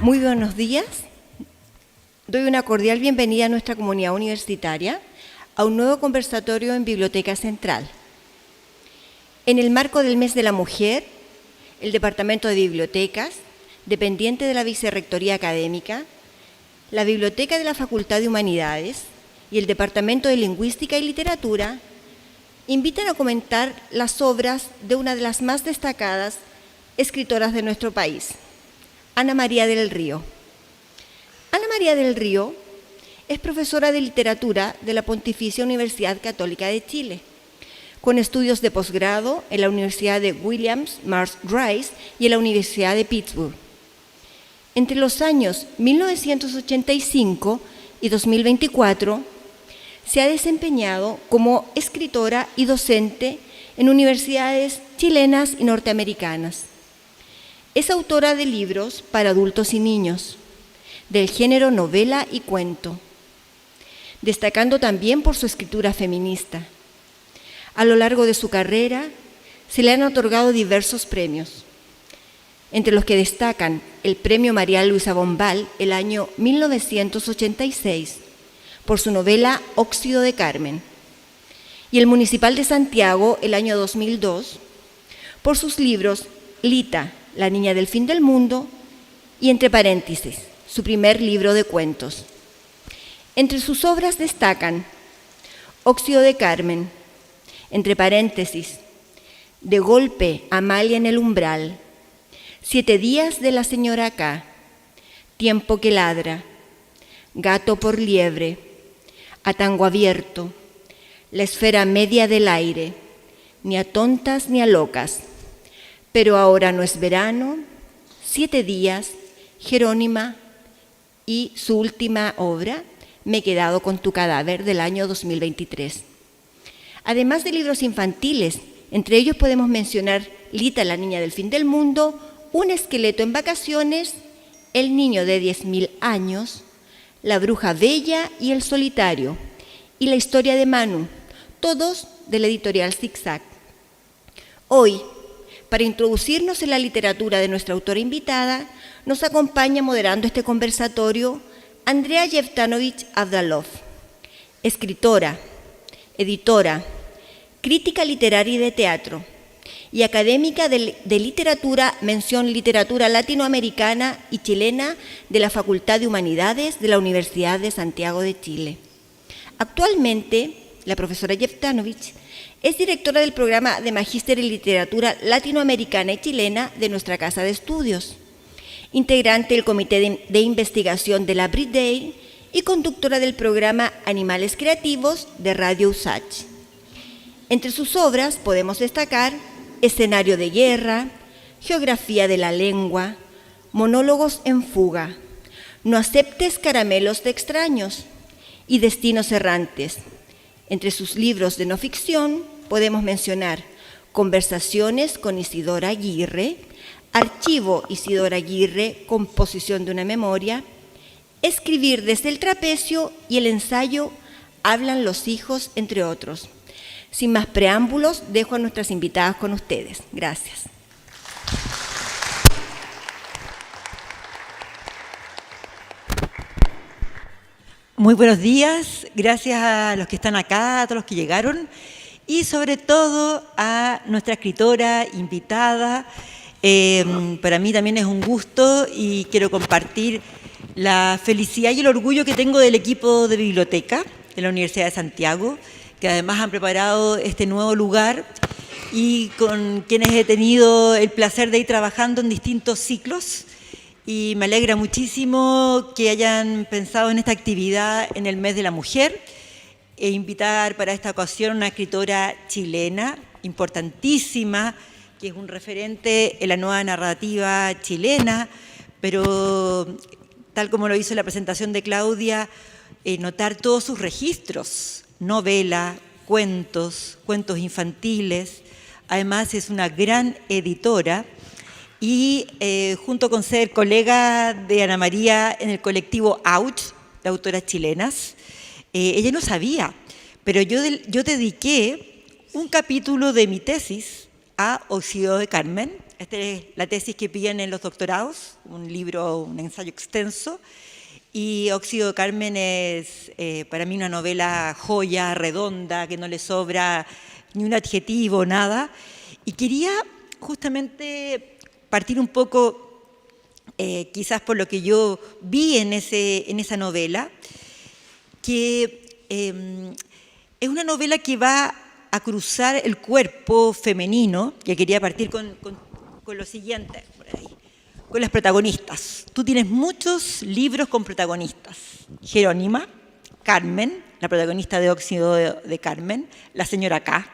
Muy buenos días. Doy una cordial bienvenida a nuestra comunidad universitaria a un nuevo conversatorio en Biblioteca Central. En el marco del Mes de la Mujer, el Departamento de Bibliotecas, dependiente de la Vicerrectoría Académica, la Biblioteca de la Facultad de Humanidades y el Departamento de Lingüística y Literatura invitan a comentar las obras de una de las más destacadas escritoras de nuestro país, Ana María del Río. Ana María del Río es profesora de literatura de la Pontificia Universidad Católica de Chile, con estudios de posgrado en la Universidad de Williams Mars Rice y en la Universidad de Pittsburgh. Entre los años 1985 y 2024, se ha desempeñado como escritora y docente en universidades chilenas y norteamericanas. Es autora de libros para adultos y niños, del género novela y cuento, destacando también por su escritura feminista. A lo largo de su carrera se le han otorgado diversos premios, entre los que destacan el Premio María Luisa Bombal el año 1986 por su novela Óxido de Carmen, y el Municipal de Santiago el año 2002 por sus libros Lita, la niña del fin del mundo, y entre paréntesis, su primer libro de cuentos. Entre sus obras destacan Óxido de Carmen, entre paréntesis, De golpe, Amalia en el umbral, 7 días de la señora K, Tiempo que ladra, Gato por liebre, A tango abierto, La esfera media del aire, Ni a tontas ni a locas, Pero ahora no es verano, 7 días, Jerónima y su última obra, Me he quedado con tu cadáver, del año 2023. Además de libros infantiles, entre ellos podemos mencionar Lita, la niña del fin del mundo, Un esqueleto en vacaciones, El niño de 10.000 años, La bruja bella y El solitario, y La historia de Manu, todos de la editorial Zigzag. Hoy, para introducirnos en la literatura de nuestra autora invitada, nos acompaña moderando este conversatorio Andrea Yevtanovich Avdalov, escritora, editora, crítica literaria y de teatro, y académica de literatura, mención literatura latinoamericana y chilena de la Facultad de Humanidades de la Universidad de Santiago de Chile. Actualmente, la profesora Yevtanovich es directora del programa de Magíster en Literatura Latinoamericana y Chilena de nuestra Casa de Estudios, integrante del Comité de Investigación de la Brit Day y conductora del programa Animales Creativos de Radio USACH. Entre sus obras podemos destacar Escenario de guerra, Geografía de la lengua, Monólogos en fuga, No aceptes caramelos de extraños y Destinos errantes. Entre sus libros de no ficción podemos mencionar Conversaciones con Isidora Aguirre, Archivo Isidora Aguirre, Composición de una memoria, Escribir desde el trapecio y el ensayo Hablan los hijos, entre otros. Sin más preámbulos, dejo a nuestras invitadas con ustedes. Gracias. Muy buenos días, gracias a los que están acá, a todos los que llegaron y sobre todo a nuestra escritora invitada. Para mí también es un gusto y quiero compartir la felicidad y el orgullo que tengo del equipo de biblioteca de la Universidad de Santiago, que además han preparado este nuevo lugar y con quienes he tenido el placer de ir trabajando en distintos ciclos. Y me alegra muchísimo que hayan pensado en esta actividad en el Mes de la Mujer e invitar para esta ocasión a una escritora chilena importantísima, que es un referente en la nueva narrativa chilena, pero tal como lo hizo en la presentación de Claudia, notar todos sus registros, novela, cuentos, cuentos infantiles. Además es una gran editora y junto con ser colega de Ana María en el colectivo Ouch, de autoras chilenas, ella no sabía, pero yo dediqué un capítulo de mi tesis a Óxido de Carmen, Esta es la tesis que piden en los doctorados, un libro, un ensayo extenso. Y Óxido de Carmen es para mí una novela joya, redonda, que no le sobra ni un adjetivo, nada. Y quería justamente partir un poco, quizás por lo que yo vi en esa novela, que es una novela que va a cruzar el cuerpo femenino, que quería partir con lo siguiente, por ahí, con las protagonistas. Tú tienes muchos libros con protagonistas. Jerónima, Carmen, la protagonista de Óxido de Carmen, la señora K.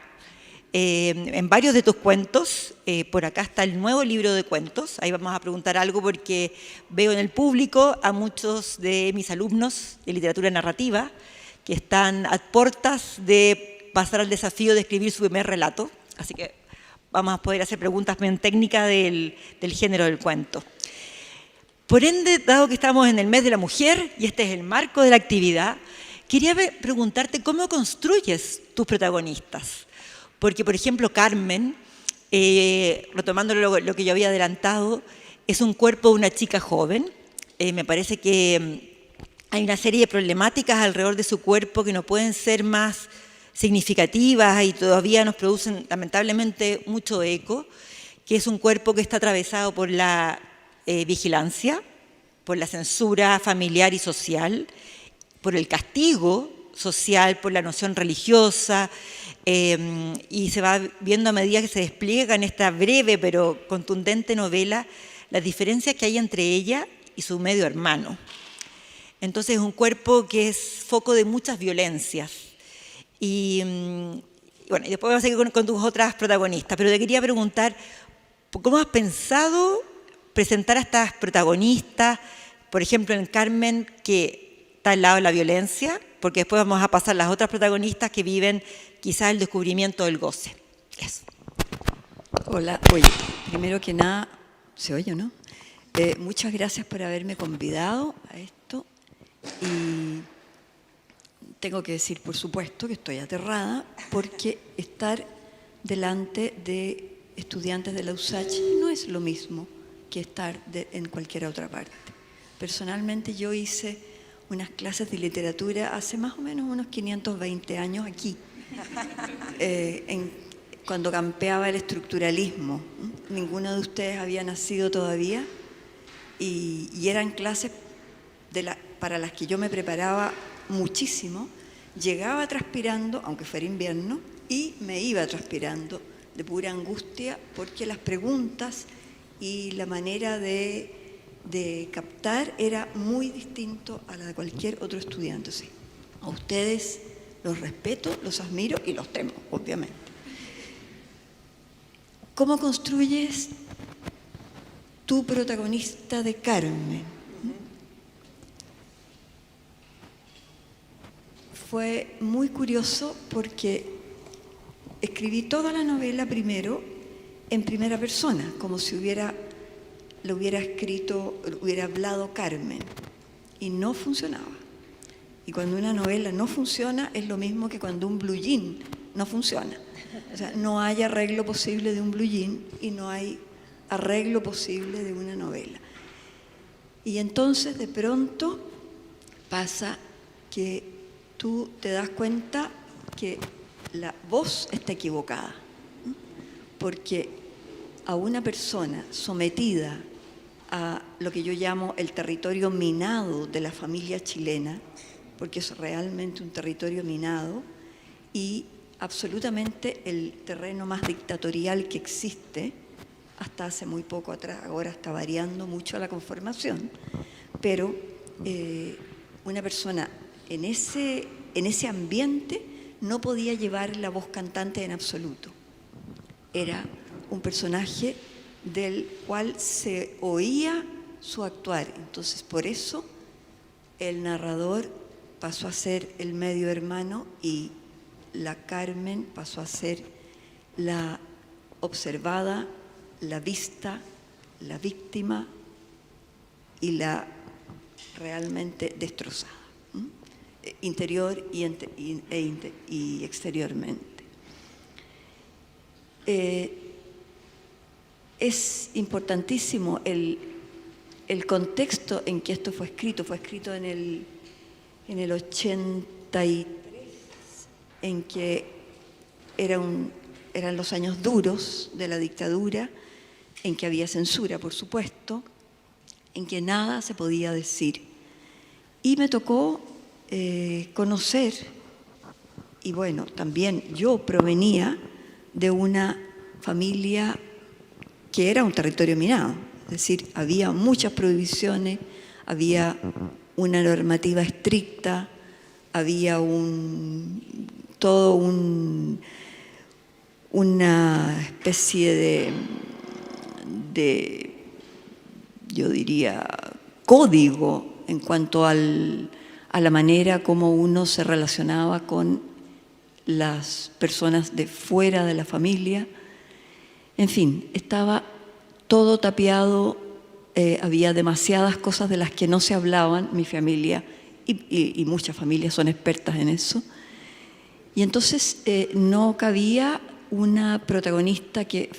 En varios de tus cuentos, por acá está el nuevo libro de cuentos. Ahí vamos a preguntar algo porque veo en el público a muchos de mis alumnos de literatura narrativa que están a puertas de pasar al desafío de escribir su primer relato. Así que vamos a poder hacer preguntas bien técnicas del género del cuento. Por ende, dado que estamos en el mes de la mujer y este es el marco de la actividad, quería preguntarte cómo construyes tus protagonistas. Porque, por ejemplo, Carmen, retomando lo que yo había adelantado, es un cuerpo de una chica joven. Me parece que hay una serie de problemáticas alrededor de su cuerpo que no pueden ser más significativas y todavía nos producen lamentablemente mucho eco, que es un cuerpo que está atravesado por la vigilancia, por la censura familiar y social, por el castigo social, por la noción religiosa, y se va viendo a medida que se despliega en esta breve pero contundente novela las diferencias que hay entre ella y su medio hermano. Entonces es un cuerpo que es foco de muchas violencias. Y bueno, y después vamos a seguir con tus otras protagonistas, pero te quería preguntar, ¿cómo has pensado presentar a estas protagonistas, por ejemplo en Carmen, que está al lado de la violencia? Porque después vamos a pasar a las otras protagonistas que viven quizás el descubrimiento del goce. Eso. Hola, oye, primero que nada, ¿se oye o no? Muchas gracias por haberme convidado a esto y tengo que decir, por supuesto, que estoy aterrada porque estar delante de estudiantes de la USACH no es lo mismo que estar en cualquier otra parte. Personalmente yo hice unas clases de literatura hace más o menos unos 520 años aquí, cuando campeaba el estructuralismo. Ninguno de ustedes había nacido todavía y eran clases para las que yo me preparaba muchísimo. Llegaba transpirando, aunque fuera invierno, y me iba transpirando de pura angustia porque las preguntas y la manera de captar era muy distinto a la de cualquier otro estudiante. Sí. A ustedes los respeto, los admiro y los temo, obviamente. ¿Cómo construyes tu protagonista de Carmen? Fue muy curioso porque escribí toda la novela primero en primera persona, como si lo hubiera escrito, hubiera hablado Carmen, y no funcionaba. Y cuando una novela no funciona es lo mismo que cuando un blue jean no funciona. O sea, no hay arreglo posible de un blue jean y no hay arreglo posible de una novela. Y entonces de pronto pasa que tú te das cuenta que la voz está equivocada, porque a una persona sometida a lo que yo llamo el territorio minado de la familia chilena, porque es realmente un territorio minado y absolutamente el terreno más dictatorial que existe, hasta hace muy poco atrás, ahora está variando mucho la conformación, pero una persona en ese ambiente no podía llevar la voz cantante en absoluto. Era un personaje del cual se oía su actuar. Entonces, por eso el narrador pasó a ser el medio hermano y la Carmen pasó a ser la observada, la vista, la víctima y la realmente destrozada, interior y exteriormente. es importantísimo el contexto en que esto fue escrito. Fue escrito en el 83, en que eran los años duros de la dictadura, en que había censura, por supuesto, en que nada se podía decir. Y me tocó conocer, y bueno, también yo provenía de una familia que era un territorio minado, es decir, había muchas prohibiciones, había una normativa estricta, había una especie de, yo diría, código en cuanto a la manera como uno se relacionaba con las personas de fuera de la familia. En fin, estaba todo tapiado, había demasiadas cosas de las que no se hablaban, mi familia y muchas familias son expertas en eso. Y entonces no cabía una protagonista que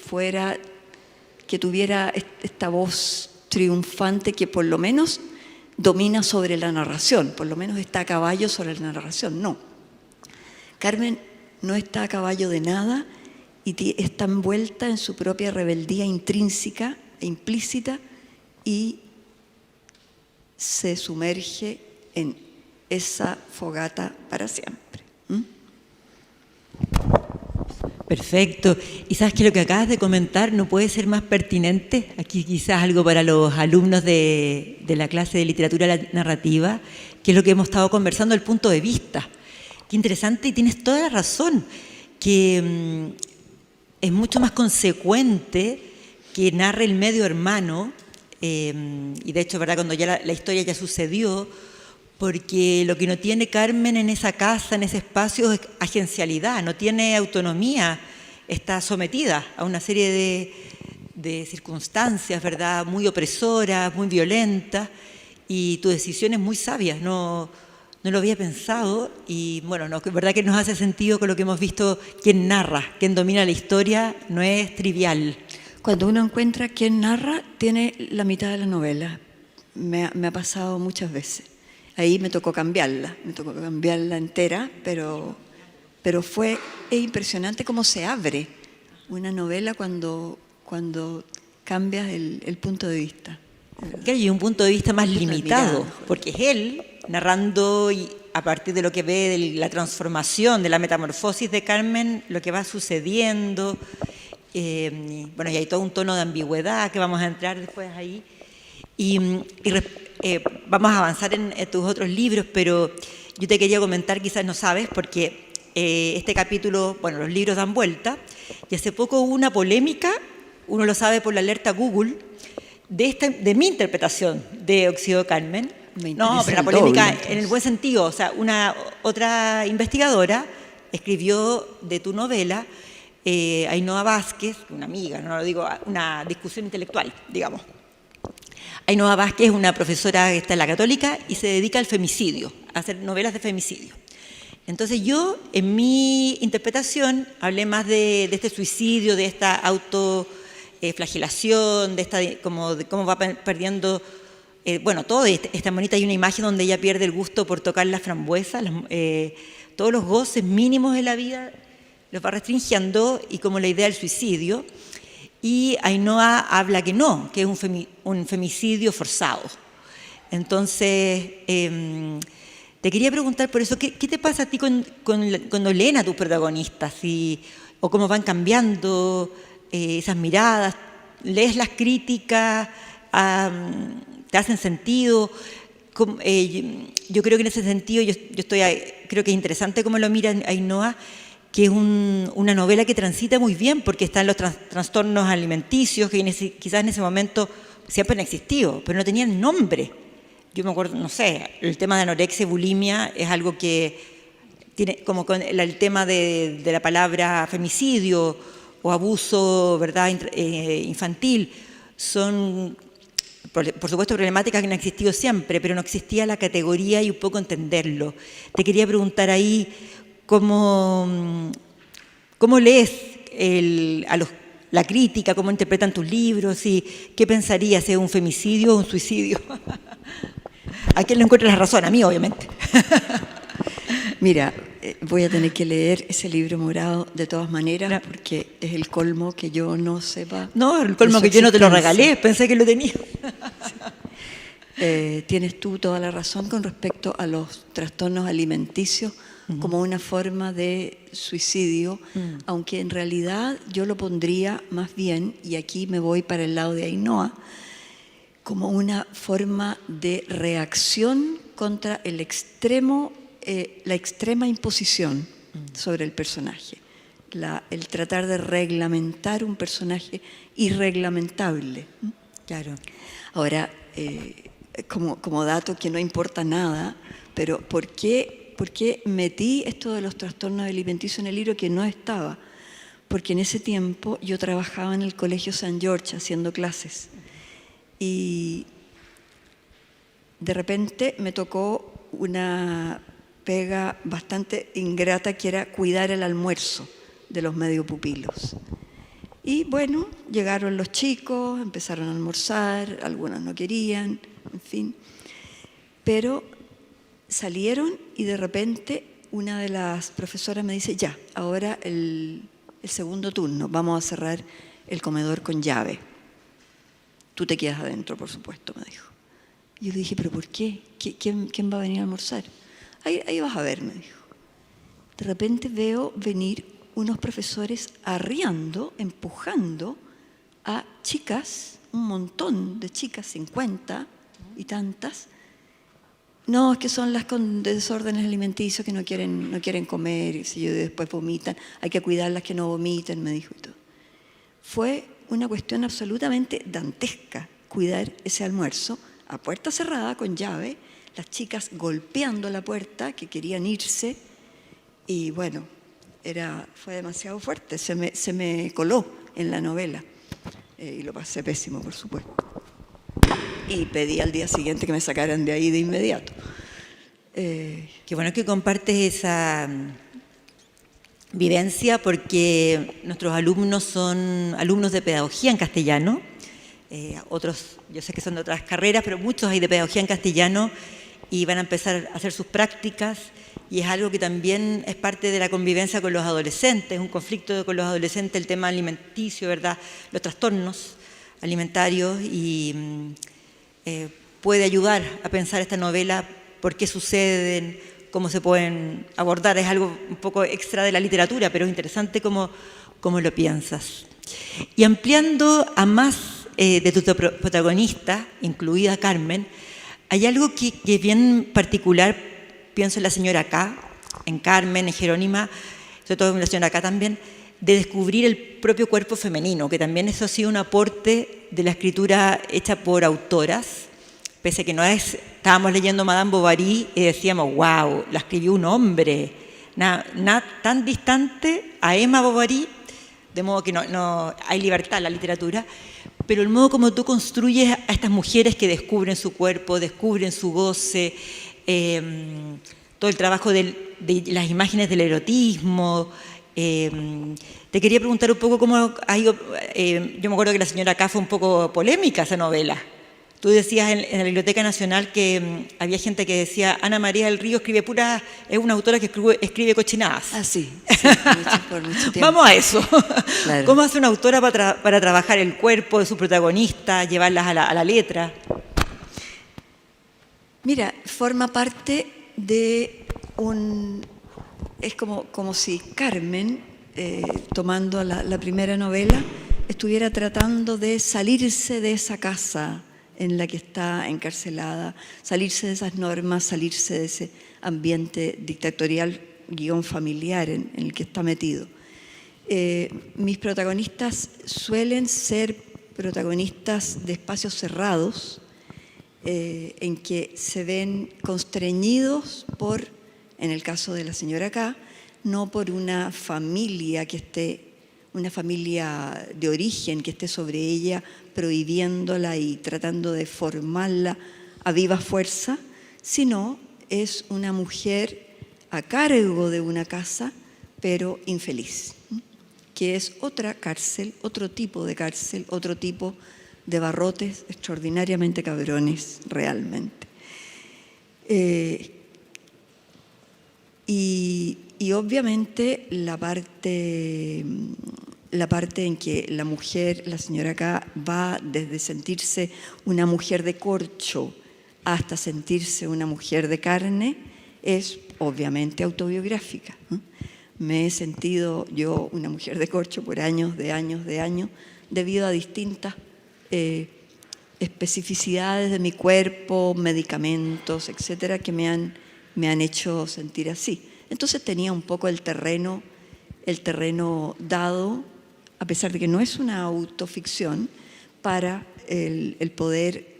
tuviera esta voz triunfante que por lo menos domina sobre la narración, por lo menos está a caballo sobre la narración. No, Carmen no está a caballo de nada y está envuelta en su propia rebeldía intrínseca e implícita y se sumerge en esa fogata para siempre. Perfecto. Y sabes que lo que acabas de comentar no puede ser más pertinente. Aquí quizás algo para los alumnos de la clase de literatura narrativa, que es lo que hemos estado conversando, el punto de vista. Qué interesante, y tienes toda la razón, que es mucho más consecuente que narre el medio hermano, y de hecho, ¿verdad?, cuando ya la historia ya sucedió, porque lo que no tiene Carmen en esa casa, en ese espacio, es agencialidad, no tiene autonomía, está sometida a una serie de circunstancias, ¿verdad?, muy opresoras, muy violentas, y tu decisión es muy sabia, no lo había pensado, y bueno, no, es verdad que nos hace sentido con lo que hemos visto. Quien narra, quien domina la historia, no es trivial. Cuando uno encuentra quien narra, tiene la mitad de la novela. Me ha pasado muchas veces. Ahí me tocó cambiarla entera, pero es impresionante cómo se abre una novela cuando cambias el punto de vista. Claro, y un punto de vista más limitado, porque es él narrando, y a partir de lo que ve de la transformación, de la metamorfosis de Carmen, lo que va sucediendo. Bueno, y hay todo un tono de ambigüedad que vamos a entrar después ahí. Y vamos a avanzar en tus otros libros, pero yo te quería comentar, quizás no sabes, porque este capítulo, bueno, los libros dan vuelta, y hace poco hubo una polémica, uno lo sabe por la alerta Google, de mi interpretación de Óxido de Carmen. No, pero la polémica en el buen sentido, o sea, otra investigadora escribió de tu novela, Ainhoa Vázquez, una amiga, no lo digo, una discusión intelectual, digamos. Ainhoa Vázquez es una profesora que está en la Católica y se dedica al femicidio, a hacer novelas de femicidio. Entonces yo, en mi interpretación, hablé más de este suicidio, de esta autoflagelación, de cómo va perdiendo, bueno, todo esta bonita. Hay una imagen donde ella pierde el gusto por tocar las frambuesas, todos los goces mínimos de la vida los va restringiendo, y como la idea del suicidio. Y Ainhoa habla que no, que es un femicidio forzado. Entonces, te quería preguntar por eso, ¿qué te pasa a ti cuando leen a tus protagonistas? ¿O cómo van cambiando esas miradas? ¿Lees las críticas? ¿Te hacen sentido? Yo creo que en ese sentido, creo que es interesante cómo lo mira Ainhoa, que es una novela que transita muy bien, porque está en los trastornos alimenticios, que quizás en ese momento siempre han existido, pero no tenían nombre. Yo me acuerdo, no sé, el tema de anorexia y bulimia es algo que tiene, como con el tema de la palabra femicidio o abuso, ¿verdad?, infantil, son, por supuesto, problemáticas que han existido siempre, pero no existía la categoría y un poco entenderlo. Te quería preguntar ahí, ¿cómo lees la crítica, cómo interpretan tus libros y qué pensarías, ¿es un femicidio o un suicidio? ¿A quién le encuentra la razón? A mí, obviamente. Mira, voy a tener que leer ese libro morado de todas maneras, porque es el colmo que yo no sepa. No, el colmo que yo no te lo regalé, pensé que lo tenía. Tienes tú toda la razón con respecto a los trastornos alimenticios como una forma de suicidio, aunque en realidad yo lo pondría más bien, y aquí me voy para el lado de Ainhoa, como una forma de reacción contra el extremo, la extrema imposición sobre el personaje, el tratar de reglamentar un personaje irreglamentable. Claro. Ahora, como dato que no importa nada, pero ¿por qué metí esto de los trastornos alimenticios en el libro que no estaba? Porque en ese tiempo yo trabajaba en el Colegio San George haciendo clases y de repente me tocó una pega bastante ingrata que era cuidar el almuerzo de los medio pupilos. Y bueno, llegaron los chicos, empezaron a almorzar, algunos no querían, en fin. Pero salieron y de repente una de las profesoras me dice, ya, ahora el segundo turno, vamos a cerrar el comedor con llave. Tú te quedas adentro, por supuesto, me dijo. Y yo le dije, ¿pero por qué? ¿Quién va a venir a almorzar? Ahí vas a ver, me dijo. De repente veo venir unos profesores arriando, empujando a chicas, un montón de chicas, 50 y tantas. No, es que son las con desórdenes alimenticios que no quieren comer, y después vomitan. Hay que cuidarlas que no vomiten, me dijo y todo. Fue una cuestión absolutamente dantesca cuidar ese almuerzo a puerta cerrada, con llave, las chicas golpeando la puerta, que querían irse, y bueno, fue demasiado fuerte, se me coló en la novela, y lo pasé pésimo, por supuesto. Y pedí al día siguiente que me sacaran de ahí de inmediato. Qué bueno que compartes esa vivencia, porque nuestros alumnos son alumnos de pedagogía en castellano, otros yo sé que son de otras carreras, pero muchos hay de pedagogía en castellano y van a empezar a hacer sus prácticas, y es algo que también es parte de la convivencia con los adolescentes, un conflicto con los adolescentes, el tema alimenticio, ¿verdad? Los trastornos alimentarios, y puede ayudar a pensar esta novela, por qué suceden, cómo se pueden abordar. Es algo un poco extra de la literatura, pero es interesante cómo lo piensas. Y ampliando a más de tus protagonistas, incluida Carmen, hay algo que es bien particular, pienso en la señora K, en Carmen, en Jerónima, sobre todo en la señora K también, de descubrir el propio cuerpo femenino, que también eso ha sido un aporte de la escritura hecha por autoras, pese a que no es, estábamos leyendo Madame Bovary y decíamos, wow, la escribió un hombre, tan distante a Emma Bovary, de modo que no hay libertad en la literatura, pero el modo como tú construyes a estas mujeres que descubren su cuerpo, descubren su goce, todo el trabajo de las imágenes del erotismo. Te quería preguntar un poco cómo ha ido, yo me acuerdo que la señora K fue un poco polémica esa novela. Tú decías en la Biblioteca Nacional que había gente que decía, Ana María del Río es una autora que escribe cochinadas. Ah, sí, por mucho tiempo. Vamos a eso. Claro. ¿Cómo hace una autora para trabajar el cuerpo de su protagonista, llevarlas a la letra? Mira, forma parte de es como si Carmen, tomando la primera novela, estuviera tratando de salirse de esa casa en la que está encarcelada, salirse de esas normas, salirse de ese ambiente dictatorial, familiar en el que está metido. Mis protagonistas suelen ser protagonistas de espacios cerrados, en que se ven constreñidos en el caso de la señora K, no por una familia una familia de origen que esté sobre ella prohibiéndola y tratando de formarla a viva fuerza, sino es una mujer a cargo de una casa, pero infeliz. que es otra cárcel, otro tipo de cárcel, otro tipo de barrotes extraordinariamente cabrones, realmente. Y obviamente la parte en que la mujer, la señora acá, va desde sentirse una mujer de corcho hasta sentirse una mujer de carne, es obviamente autobiográfica, ¿no? Me he sentido yo una mujer de corcho por años, debido a distintas especificidades de mi cuerpo, medicamentos, etcétera, que me han hecho sentir así. Entonces tenía un poco el terreno dado, a pesar de que no es una autoficción, para el poder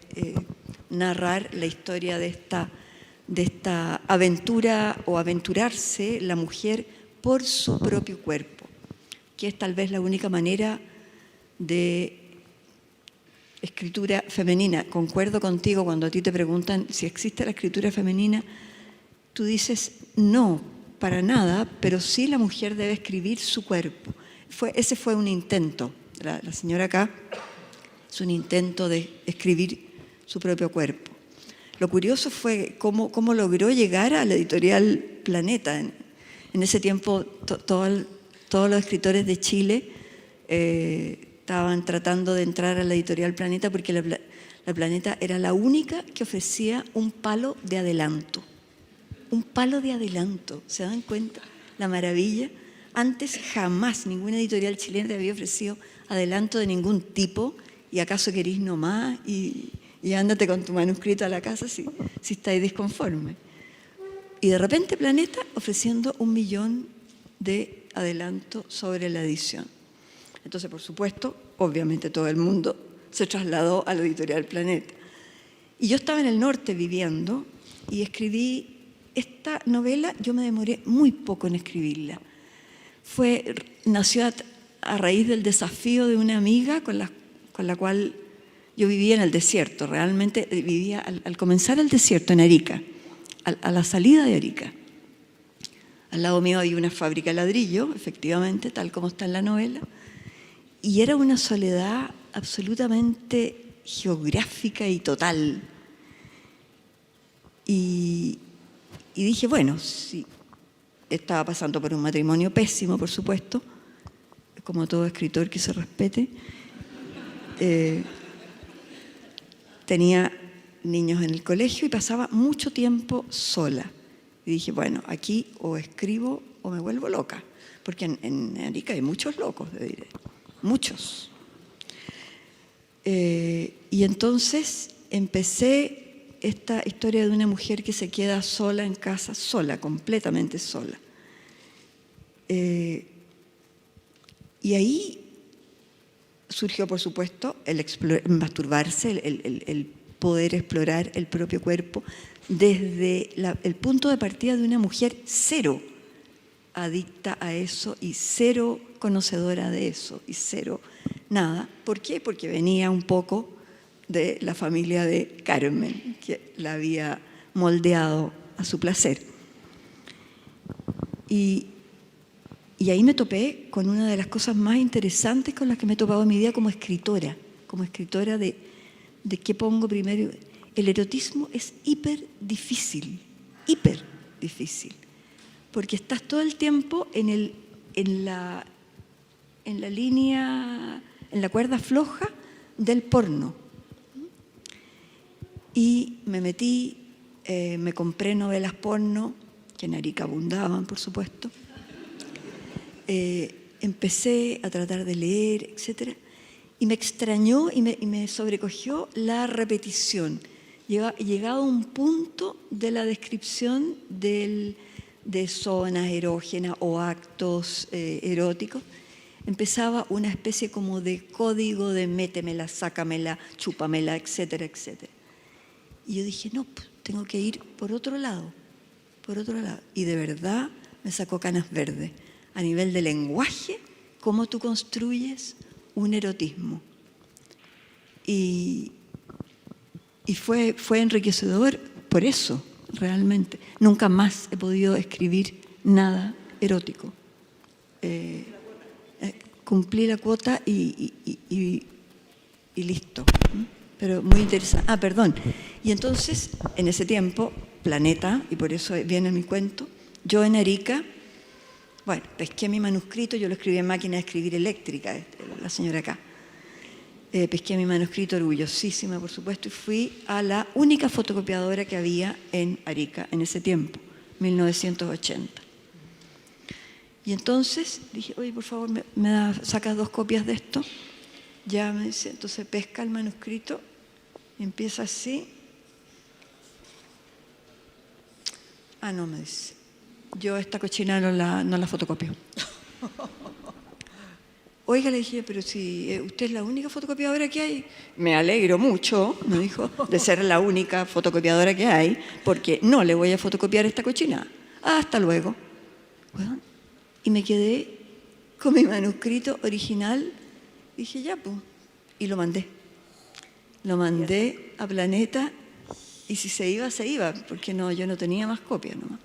narrar la historia de esta aventura o aventurarse la mujer por su propio cuerpo, que es tal vez la única manera de escritura femenina. Concuerdo contigo cuando a ti te preguntan si existe la escritura femenina, tú dices no, para nada, pero sí la mujer debe escribir su cuerpo. Ese fue un intento, la señora acá, es un intento de escribir su propio cuerpo. Lo curioso fue cómo logró llegar a la editorial Planeta. En ese tiempo todos los escritores de Chile estaban tratando de entrar a la editorial Planeta porque la Planeta era la única que ofrecía un palo de adelanto. Un palo de adelanto, ¿se dan cuenta? La maravilla. Antes jamás ninguna editorial chilena te había ofrecido adelanto de ningún tipo, y acaso querís nomás y ándate con tu manuscrito a la casa si estáis disconforme. Y de repente Planeta ofreciendo 1 millón de adelanto sobre la edición. Entonces, por supuesto, obviamente todo el mundo se trasladó a la editorial Planeta. Y yo estaba en el norte viviendo y escribí esta novela. Yo me demoré muy poco en escribirla. Nació a raíz del desafío de una amiga con la cual yo vivía en el desierto. Realmente vivía al comenzar el desierto en Arica, a la salida de Arica. Al lado mío había una fábrica de ladrillo, efectivamente, tal como está en la novela. Y era una soledad absolutamente geográfica y total. Y dije, bueno, sí, estaba pasando por un matrimonio pésimo, por supuesto, como todo escritor que se respete. Tenía niños en el colegio y pasaba mucho tiempo sola. Y dije, bueno, aquí o escribo o me vuelvo loca, porque en Arica hay muchos locos, te diré, muchos. Y entonces empecé esta historia de una mujer que se queda sola en casa, sola, completamente sola. Y ahí surgió, por supuesto, el masturbarse, el poder explorar el propio cuerpo desde el punto de partida de una mujer cero adicta a eso y cero conocedora de eso y cero nada. ¿Por qué? Porque venía un poco de la familia de Carmen, que la había moldeado a su placer. Y ahí me topé con una de las cosas más interesantes con las que me he topado en mi vida como escritora de qué pongo primero. El erotismo es hiper difícil, porque estás todo el tiempo en la línea, en la cuerda floja del porno. Y me metí, me compré novelas porno, que en Arica abundaban, por supuesto. Empecé a tratar de leer, etc. Y me extrañó y me sobrecogió la repetición. Llegado a un punto de la descripción de zonas erógenas o actos eróticos, empezaba una especie como de código de métemela, sácamela, chúpamela, etcétera, etcétera. Y yo dije, no, pues, tengo que ir por otro lado. Y de verdad me sacó canas verdes. A nivel de lenguaje, cómo tú construyes un erotismo. Y fue enriquecedor por eso, realmente. Nunca más he podido escribir nada erótico. cumplí la cuota y listo. Pero muy interesante. Ah, perdón. Y entonces, en ese tiempo, Planeta, y por eso viene mi cuento, yo en Arica, bueno, pesqué mi manuscrito, yo lo escribí en máquina de escribir eléctrica, la señora acá. Pesqué mi manuscrito, orgullosísima, por supuesto, y fui a la única fotocopiadora que había en Arica en ese tiempo, 1980. Y entonces dije, oye, por favor, sacas 2 copias de esto. Ya me dice, entonces pesca el manuscrito y empieza así. Ah, no, me dice, yo esta cochina no la fotocopio. Oiga, le dije, pero si usted es la única fotocopiadora que hay. Me alegro mucho, me dijo, de ser la única fotocopiadora que hay, porque no le voy a fotocopiar esta cochina. Hasta luego. Bueno, y me quedé con mi manuscrito original. Dije, ya, pues. Y lo mandé. Lo mandé a Planeta y si se iba, porque no, yo no tenía más copias nomás.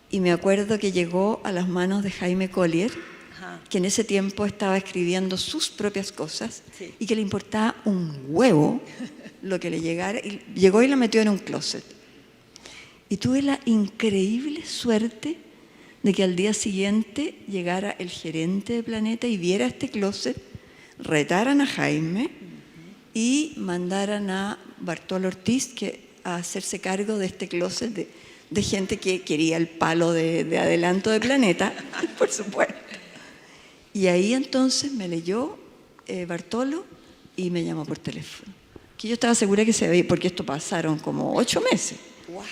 Y me acuerdo que llegó a las manos de Jaime Collier, que en ese tiempo estaba escribiendo sus propias cosas, sí, y que le importaba un huevo lo que le llegara. Y llegó y la metió en un closet. Y tuve la increíble suerte de que al día siguiente llegara el gerente de Planeta y viera este closet, retaran a Jaime y mandaran a Bartolo Ortiz a hacerse cargo de este closet de gente que quería el palo de adelanto de Planeta, por supuesto. Y ahí entonces me leyó Bartolo y me llamó por teléfono. Que yo estaba segura que se veía, porque esto pasaron como 8 meses. Wow.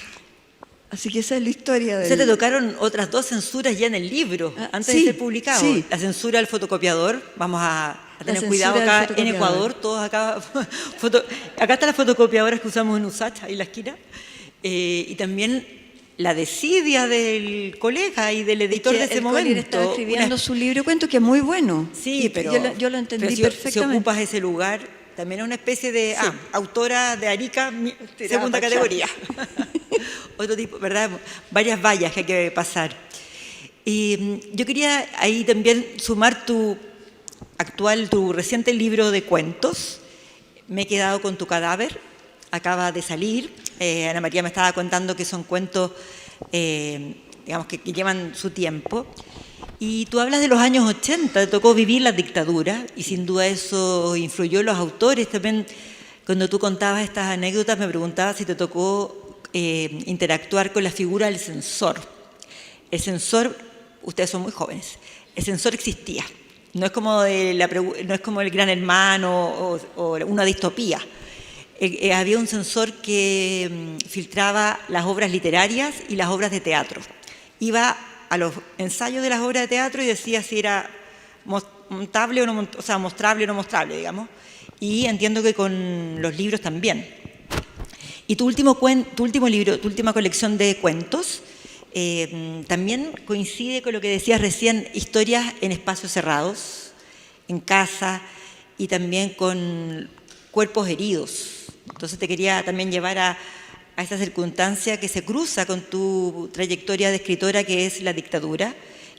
Así que esa es la historia de... O sea, te tocaron otras 2 censuras ya en el libro, antes de ser publicado. Sí. La censura del fotocopiador, vamos a tener cuidado acá en Ecuador, todos acá. Acá están las fotocopiadoras que usamos en USACH, ahí en la esquina. Y también la desidia del colega y del editor de ese momento. Él estaba escribiendo su libro, cuento que es muy bueno. Sí, pero yo lo entendí pero perfectamente. Si ocupas ese lugar, también es una especie de autora de Arica, segunda categoría. Otro tipo, ¿verdad? Varias vallas que hay que pasar. Y yo quería ahí también sumar tu reciente libro de cuentos. Me he quedado con tu cadáver, acaba de salir. Ana María me estaba contando que son cuentos, digamos, que llevan su tiempo. Y tú hablas de los años 80, te tocó vivir la dictadura y sin duda eso influyó en los autores. También cuando tú contabas estas anécdotas me preguntaba si te tocó interactuar con la figura del censor. El censor, ustedes son muy jóvenes, el censor existía. No es como, no es como el Gran Hermano o una distopía. Había un censor que filtraba las obras literarias y las obras de teatro. Iba a los ensayos de las obras de teatro y decía si era mostrable o no, o sea, mostrable o no mostrable, digamos. Y entiendo que con los libros también. Y tu último libro, tu última colección de cuentos, también coincide con lo que decías recién, historias en espacios cerrados, en casa y también con cuerpos heridos. Entonces te quería también llevar a esa circunstancia que se cruza con tu trayectoria de escritora, que es la dictadura,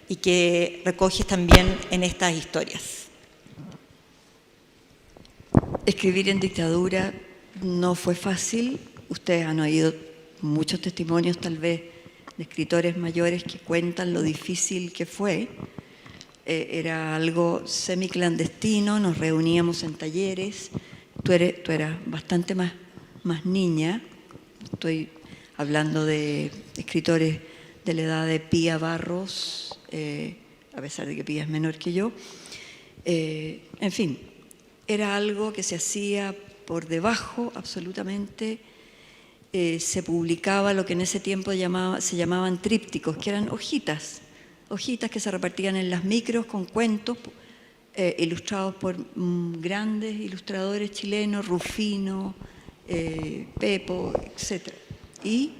y que recoges también en estas historias. Escribir en dictadura no fue fácil. Ustedes han oído muchos testimonios, tal vez, de escritores mayores que cuentan lo difícil que fue. Era algo semiclandestino, nos reuníamos en talleres. Tú eras bastante más niña. Estoy hablando de escritores de la edad de Pía Barros, a pesar de que Pía es menor que yo. En fin, era algo que se hacía por debajo, absolutamente. Se publicaba lo que en ese tiempo se llamaban trípticos, que eran hojitas que se repartían en las micros con cuentos ilustrados por grandes ilustradores chilenos, Rufino, Pepo, etc. Y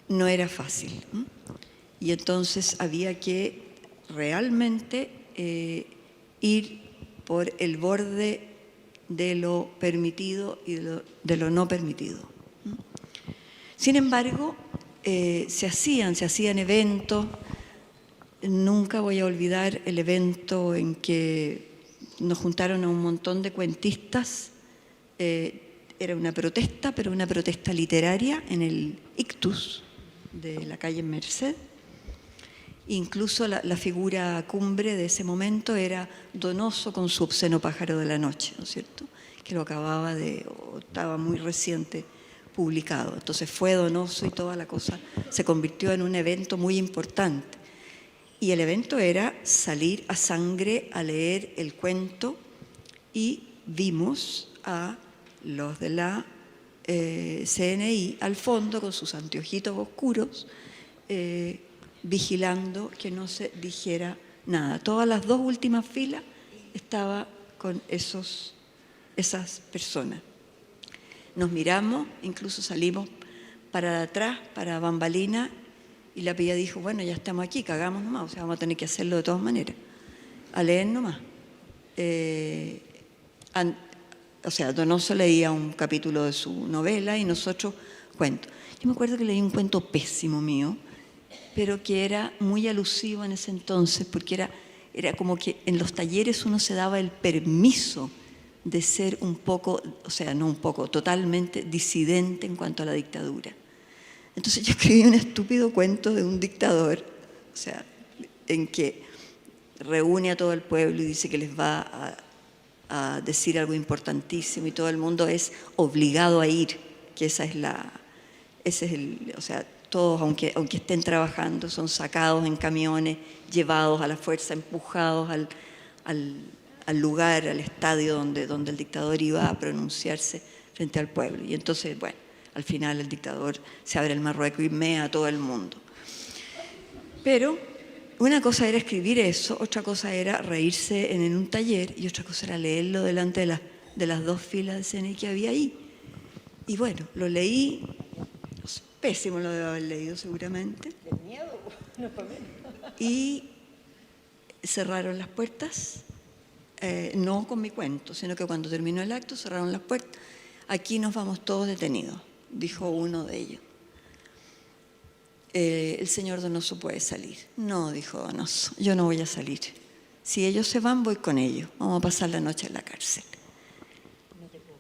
no era fácil. Y entonces había que realmente ir por el borde de lo permitido y de lo no permitido. Sin embargo, se hacían eventos. nunca voy a olvidar el evento en que nos juntaron a un montón de cuentistas. Era una protesta, pero una protesta literaria en el Ictus de la calle Merced. Incluso la figura cumbre de ese momento era Donoso con su obsceno pájaro de la noche, ¿no es cierto? Que lo acababa o estaba muy reciente publicado. Entonces fue Donoso y toda la cosa se convirtió en un evento muy importante. Y el evento era salir a sangre a leer el cuento, y vimos a los de la CNI al fondo con sus anteojitos oscuros, vigilando que no se dijera nada. Todas las dos últimas filas estaba con esas personas. Nos miramos, incluso salimos para atrás, para bambalina, y la pilla dijo, bueno, ya estamos aquí, cagamos nomás, o sea, vamos a tener que hacerlo de todas maneras, a leer nomás. O sea, Donoso leía un capítulo de su novela y nosotros cuentos. Yo me acuerdo que leí un cuento pésimo mío, pero que era muy alusivo en ese entonces, porque era como que en los talleres uno se daba el permiso de ser un poco, o sea, no un poco, totalmente disidente en cuanto a la dictadura. Entonces yo escribí un estúpido cuento de un dictador, o sea, en que reúne a todo el pueblo y dice que les va a decir algo importantísimo y todo el mundo es obligado a ir, que o sea, todos, aunque estén trabajando, son sacados en camiones, llevados a la fuerza, empujados al lugar, al estadio donde el dictador iba a pronunciarse frente al pueblo. Y entonces, bueno, al final el dictador se abre el Marruecos y mea a todo el mundo. Pero una cosa era escribir eso, otra cosa era reírse en un taller y otra cosa era leerlo delante de las dos filas de CNI que había ahí. Y bueno, lo leí, pésimo lo debo haber leído seguramente. ¿De miedo? No, para mí. Y cerraron las puertas, no con mi cuento, sino que cuando terminó el acto cerraron las puertas. Aquí nos vamos todos detenidos, dijo uno de ellos. El señor Donoso puede salir. No, dijo Donoso, yo no voy a salir. Si ellos se van, voy con ellos. Vamos a pasar la noche en la cárcel.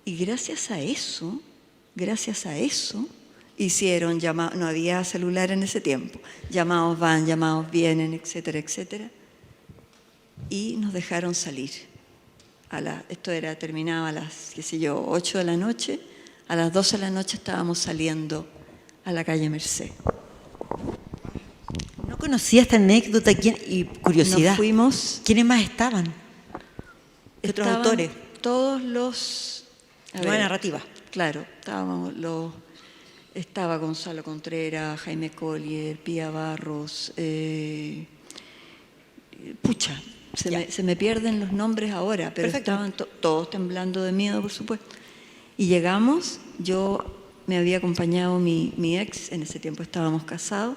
Y gracias a eso, hicieron llamados, no había celular en ese tiempo, llamados van, llamados vienen, etcétera, etcétera. Y nos dejaron salir. Esto terminaba a las, 8 de la noche. A las 12 de la noche estábamos saliendo a la calle Merced. No conocía esta anécdota y curiosidad. Nos fuimos. ¿Quiénes más estaban? ¿Otros autores? Todos los... Nueva narrativa. Claro, estaba Gonzalo Contreras, Jaime Collier, Pía Barros, se me pierden los nombres ahora, pero perfecto. Estaban todos temblando de miedo, por supuesto. Y llegamos, me había acompañado mi ex, en ese tiempo estábamos casados,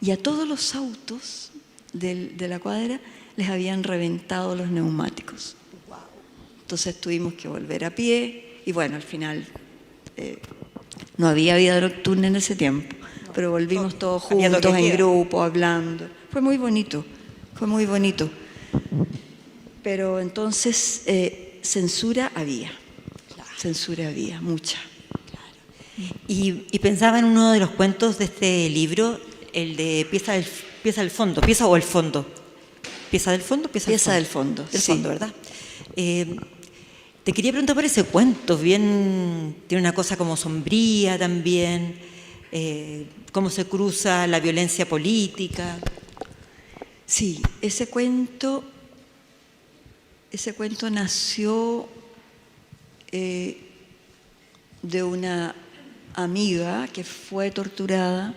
y a todos los autos de la cuadra les habían reventado los neumáticos. Entonces tuvimos que volver a pie, y bueno, al final no había vida nocturna en ese tiempo, pero volvimos todos juntos, en grupo, hablando. Fue muy bonito. Pero entonces censura había, mucha. Claro. Y pensaba en uno de los cuentos de este libro, el de Pieza del fondo, pieza o el fondo. Pieza del fondo, pieza del fondo. Del fondo, ¿verdad? Te quería preguntar por ese cuento, tiene una cosa como sombría también, cómo se cruza la violencia política. Sí, ese cuento nació de una amiga que fue torturada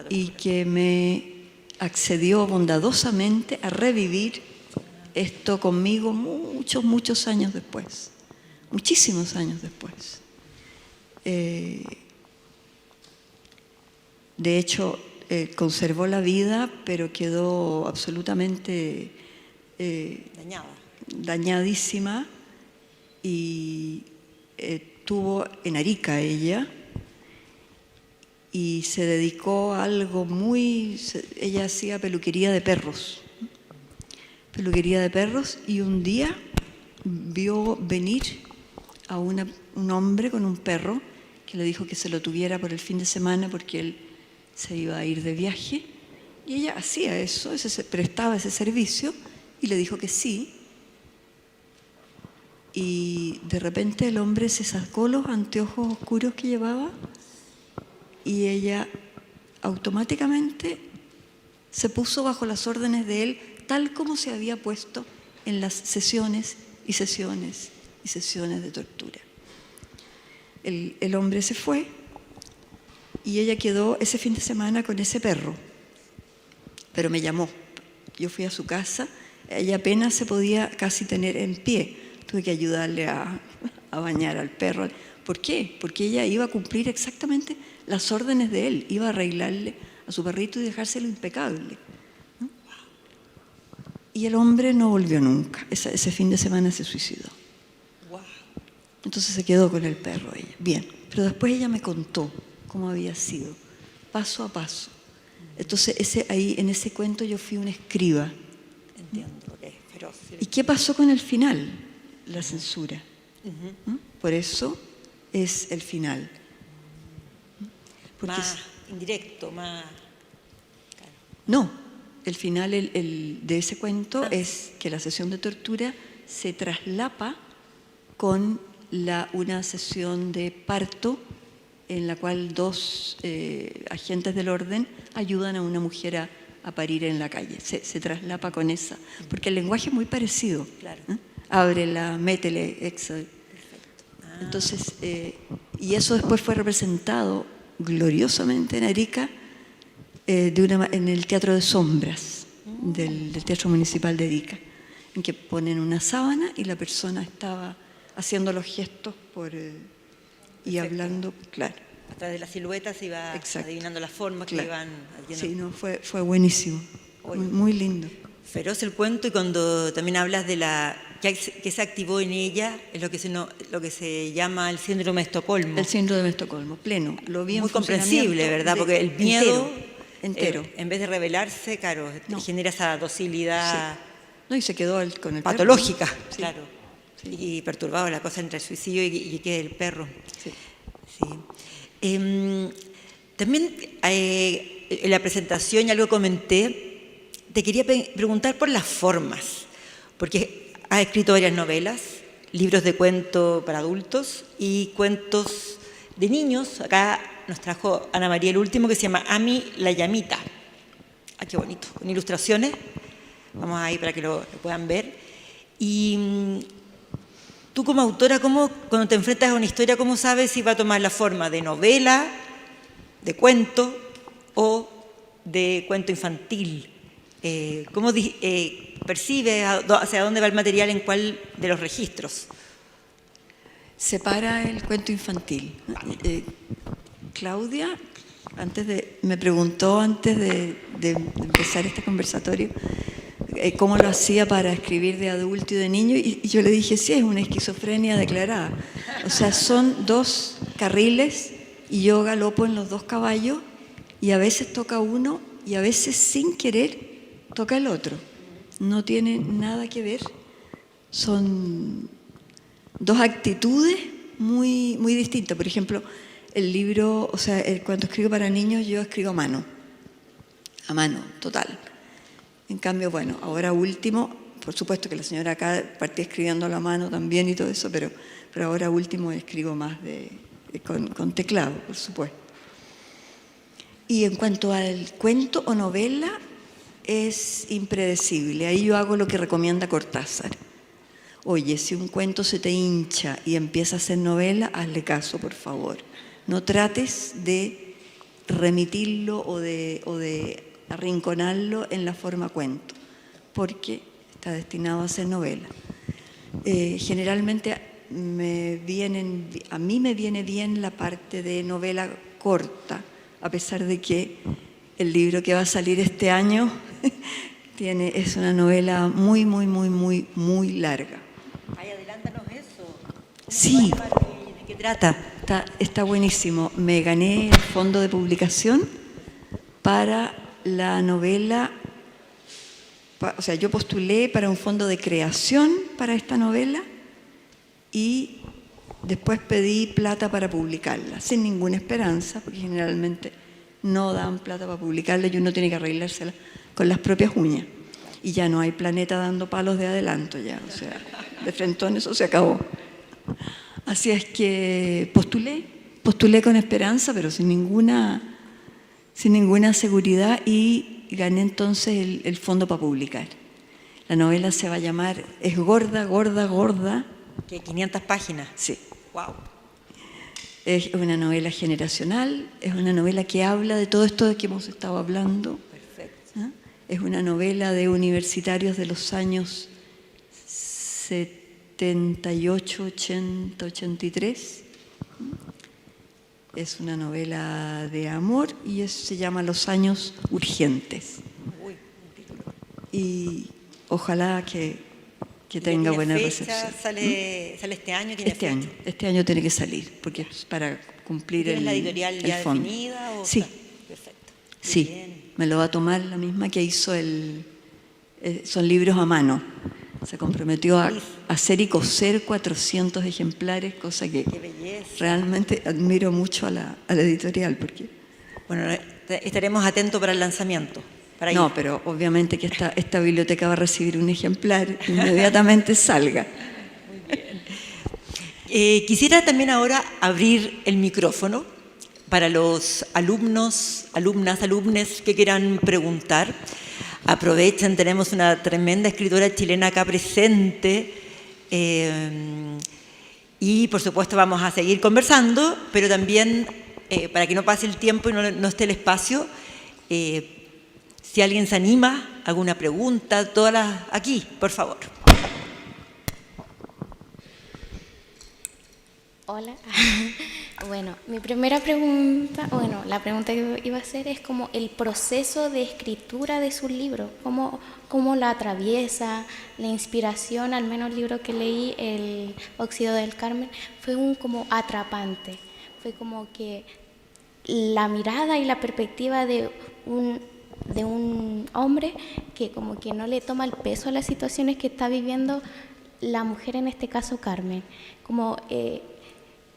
y que me accedió bondadosamente a revivir esto conmigo muchos años después, muchísimos años después. De hecho, conservó la vida, pero quedó absolutamente dañadísima, y estuvo en Arica ella, y se dedicó a algo ella hacía peluquería de perros. Peluquería de perros, y un día vio venir a un hombre con un perro que le dijo que se lo tuviera por el fin de semana porque él se iba a ir de viaje, y ella hacía eso, prestaba ese servicio, y le dijo que sí. Y de repente el hombre se sacó los anteojos oscuros que llevaba y ella automáticamente se puso bajo las órdenes de él, tal como se había puesto en las sesiones y sesiones y sesiones de tortura. El hombre se fue y ella quedó ese fin de semana con ese perro, pero me llamó. Yo fui a su casa, ella apenas se podía casi tener en pie, tuve que ayudarle a bañar al perro. ¿Por qué? Porque ella iba a cumplir exactamente las órdenes de él, iba a arreglarle a su perrito y dejárselo impecable, ¿no? Y el hombre no volvió nunca, ese fin de semana se suicidó. Entonces se quedó con el perro ella. Bien, pero después ella me contó cómo había sido, paso a paso. Entonces ahí en ese cuento yo fui una escriba. Entiendo lo que es feroz. ¿Y qué pasó con el final? La censura. ¿No? Por eso es el final. Porque más indirecto, más... Claro. No, el final de ese cuento es que la sesión de tortura se traslapa con una sesión de parto en la cual dos agentes del orden ayudan a una mujer a parir en la calle. Se traslapa con esa, porque el lenguaje es muy parecido. Claro. Ábrela, métele, exo. Entonces, y eso después fue representado gloriosamente en Arica en el Teatro de Sombras del Teatro Municipal de Arica, en que ponen una sábana y la persona estaba haciendo los gestos y hablando, claro. A través de la silueta se iba adivinando las formas que iban haciendo. Sí, no, fue buenísimo, muy lindo. Feroz el cuento, y cuando también hablas de que se activó en ella, es lo que se llama el síndrome de Estocolmo. El síndrome de Estocolmo, pleno. Lo vi en muy comprensible, ¿verdad? Porque el miedo, entero. En vez de rebelarse, claro, genera esa docilidad. Sí. No, y se quedó con el patológica, perro, ¿no? claro. Sí. Y perturbaba la cosa entre el suicidio y que el perro. Sí. Sí. También en la presentación, y algo comenté, te quería preguntar por las formas, porque has escrito varias novelas, libros de cuento para adultos y cuentos de niños. Acá nos trajo Ana María el último, que se llama Ami la llamita. Ah, qué bonito, con ilustraciones. Vamos ahí para que lo puedan ver. Y tú como autora, cuando te enfrentas a una historia, ¿cómo sabes si va a tomar la forma de novela, de cuento o de cuento infantil? ¿Cómo percibes hacia dónde va el material, en cuál de los registros? Separa el cuento infantil. Claudia me preguntó antes de empezar este conversatorio cómo lo hacía para escribir de adulto y de niño, y yo le dije, sí, es una esquizofrenia declarada. O sea, son dos carriles y yo galopo en los dos caballos, y a veces toca uno y a veces sin querer toca el otro. No tiene nada que ver. Son dos actitudes muy, muy distintas. Por ejemplo, el libro, o sea, cuando escribo para niños, yo escribo a mano, total. En cambio, bueno, ahora último, por supuesto que la señora acá partía escribiendo a la mano también y todo eso, pero ahora último escribo más con teclado, por supuesto. Y en cuanto al cuento o novela, es impredecible. Ahí yo hago lo que recomienda Cortázar. Oye, si un cuento se te hincha y empieza a ser novela, hazle caso, por favor. No trates de remitirlo o de arrinconarlo en la forma cuento, porque está destinado a ser novela. Generalmente a mí me viene bien la parte de novela corta, a pesar de que el libro que va a salir este año es una novela muy, muy, muy, muy, muy larga. Ay, adelántanos eso. Sí. ¿De qué qué trata? Está buenísimo. Me gané el fondo de publicación para la novela, o sea, yo postulé para un fondo de creación para esta novela y después pedí plata para publicarla, sin ninguna esperanza, porque generalmente no dan plata para publicarla y uno tiene que arreglársela con las propias uñas. Y ya no hay Planeta dando palos de adelanto ya, o sea, de frentón eso se acabó. Así es que postulé con esperanza, pero sin ninguna seguridad y gané entonces el fondo para publicar. La novela se va a llamar Es gorda, gorda, gorda. ¿Qué, 500 páginas? Sí. Wow. Es una novela generacional, es una novela que habla de todo esto de que hemos estado hablando. Perfecto. ¿Ah? Es una novela de universitarios de los años 78, 80, 83. Es una novela de amor y se llama Los años urgentes. Uy, Y ojalá que tenga buena recepción. ¿Sale este año? Este año tiene que salir, porque es para cumplir ¿Tienes la editorial ya fondo. definida? O Sí. Perfecto. Sí, Bien. me lo va a tomar la misma que hizo son libros a mano. Se comprometió a hacer y coser 400 ejemplares, cosa que Qué belleza. realmente admiro mucho a la editorial. Porque Bueno, estaremos atentos para el lanzamiento. Para ir. no, pero obviamente que esta biblioteca va a recibir un ejemplar inmediatamente salga. Quisiera también ahora abrir el micrófono para los alumnos, alumnas, alumnes que quieran preguntar. Aprovechen, tenemos una tremenda escritora chilena acá presente y por supuesto vamos a seguir conversando, pero también para que no pase el tiempo y no esté el espacio, si alguien se anima, alguna pregunta, todas aquí, por favor. Hola. Bueno, mi primera pregunta, la pregunta que iba a hacer es como el proceso de escritura de su libro, cómo la atraviesa, la inspiración, al menos el libro que leí, El Óxido del Carmen, fue como atrapante, fue como que la mirada y la perspectiva de un hombre que como que no le toma el peso a las situaciones que está viviendo la mujer, en este caso Carmen, como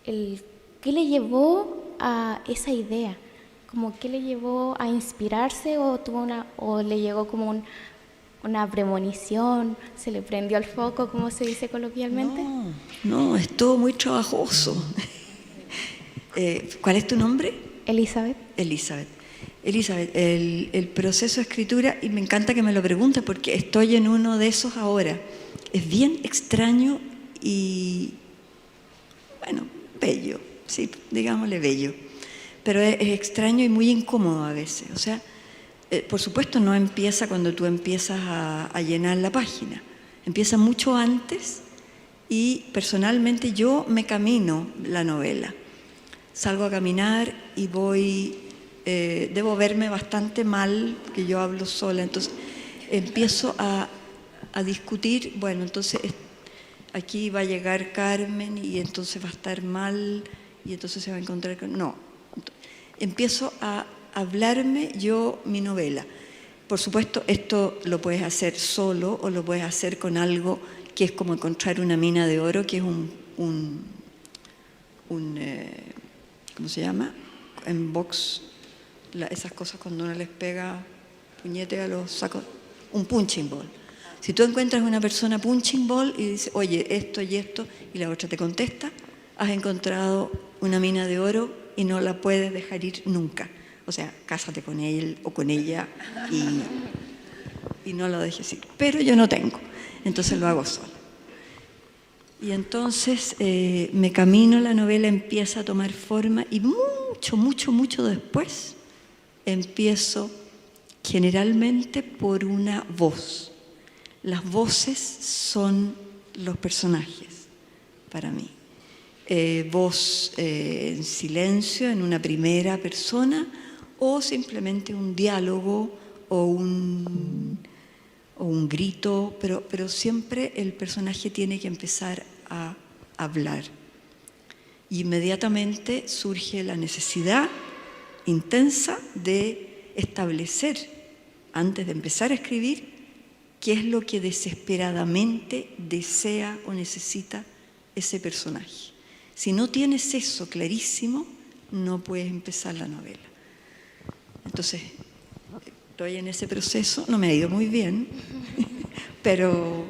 ¿qué le llevó a esa idea? Como ¿qué le llevó a inspirarse o le llegó como una premonición, se le prendió el foco, como se dice coloquialmente? No, es todo muy trabajoso. ¿Cuál es tu nombre? Elizabeth. Elizabeth, el proceso de escritura, y me encanta que me lo preguntes porque estoy en uno de esos ahora. Es bien extraño y, bueno, bello, sí, digámosle bello. Pero es extraño y muy incómodo a veces. O sea, por supuesto no empieza cuando tú empiezas a llenar la página. Empieza mucho antes y personalmente yo me camino la novela. Salgo a caminar y debo verme bastante mal, que yo hablo sola, entonces empiezo a discutir, bueno, entonces aquí va a llegar Carmen y entonces va a estar mal y entonces se va a encontrar con... No, empiezo a hablarme yo mi novela. Por supuesto, esto lo puedes hacer solo o lo puedes hacer con algo que es como encontrar una mina de oro, que es ¿cómo se llama? En box, esas cosas cuando uno les pega puñete a los sacos, un punching ball. Si tú encuentras una persona punching ball y dices, oye, esto y esto, y la otra te contesta, has encontrado una mina de oro y no la puedes dejar ir nunca. O sea, cásate con él o con ella y no lo dejes ir. Pero yo no tengo, entonces lo hago sola. Y entonces me camino, la novela empieza a tomar forma y mucho después empiezo generalmente por una voz. Las voces son los personajes para mí. Voz en silencio, en una primera persona, o simplemente un diálogo o un grito, pero siempre el personaje tiene que empezar a hablar. Y inmediatamente surge la necesidad intensa de establecer, antes de empezar a escribir, qué es lo que desesperadamente desea o necesita ese personaje. Si no tienes eso clarísimo, no puedes empezar la novela. Entonces, estoy en ese proceso, no me ha ido muy bien, pero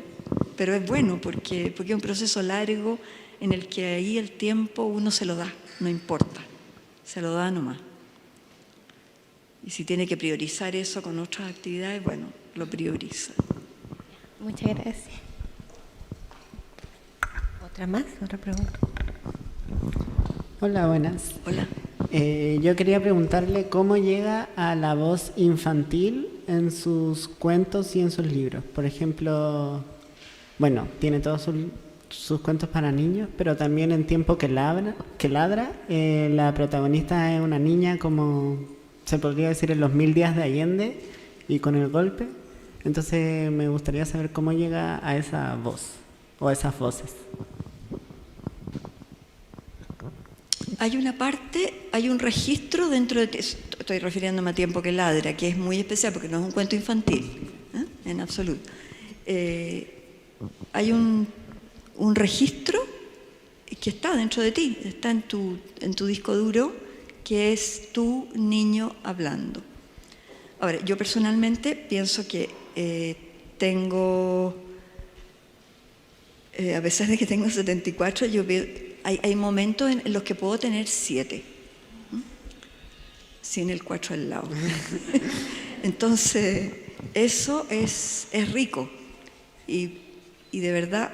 es bueno porque es un proceso largo en el que ahí el tiempo uno se lo da, no importa, se lo da nomás. Y si tiene que priorizar eso con otras actividades, bueno, lo prioriza. Muchas gracias. ¿Otra más? ¿Otra pregunta? Hola, buenas. Hola. Yo quería preguntarle cómo llega a la voz infantil en sus cuentos y en sus libros. Por ejemplo, bueno, tiene todos sus cuentos para niños, pero también en Tiempo que ladra, la protagonista es una niña como se podría decir en los 1000 días de Allende y con el golpe. Entonces me gustaría saber cómo llega a esa voz o a esas voces. Hay una parte, hay un registro dentro de... Estoy refiriéndome a Tiempo que ladra, que es muy especial porque no es un cuento infantil, en absoluto. Hay un registro que está dentro de ti, está en tu disco duro, que es tu niño hablando. Ahora, yo personalmente pienso que tengo... a pesar de que tengo 74, hay momentos en los que puedo tener 7, sin el 4 al lado. Entonces, eso es rico y de verdad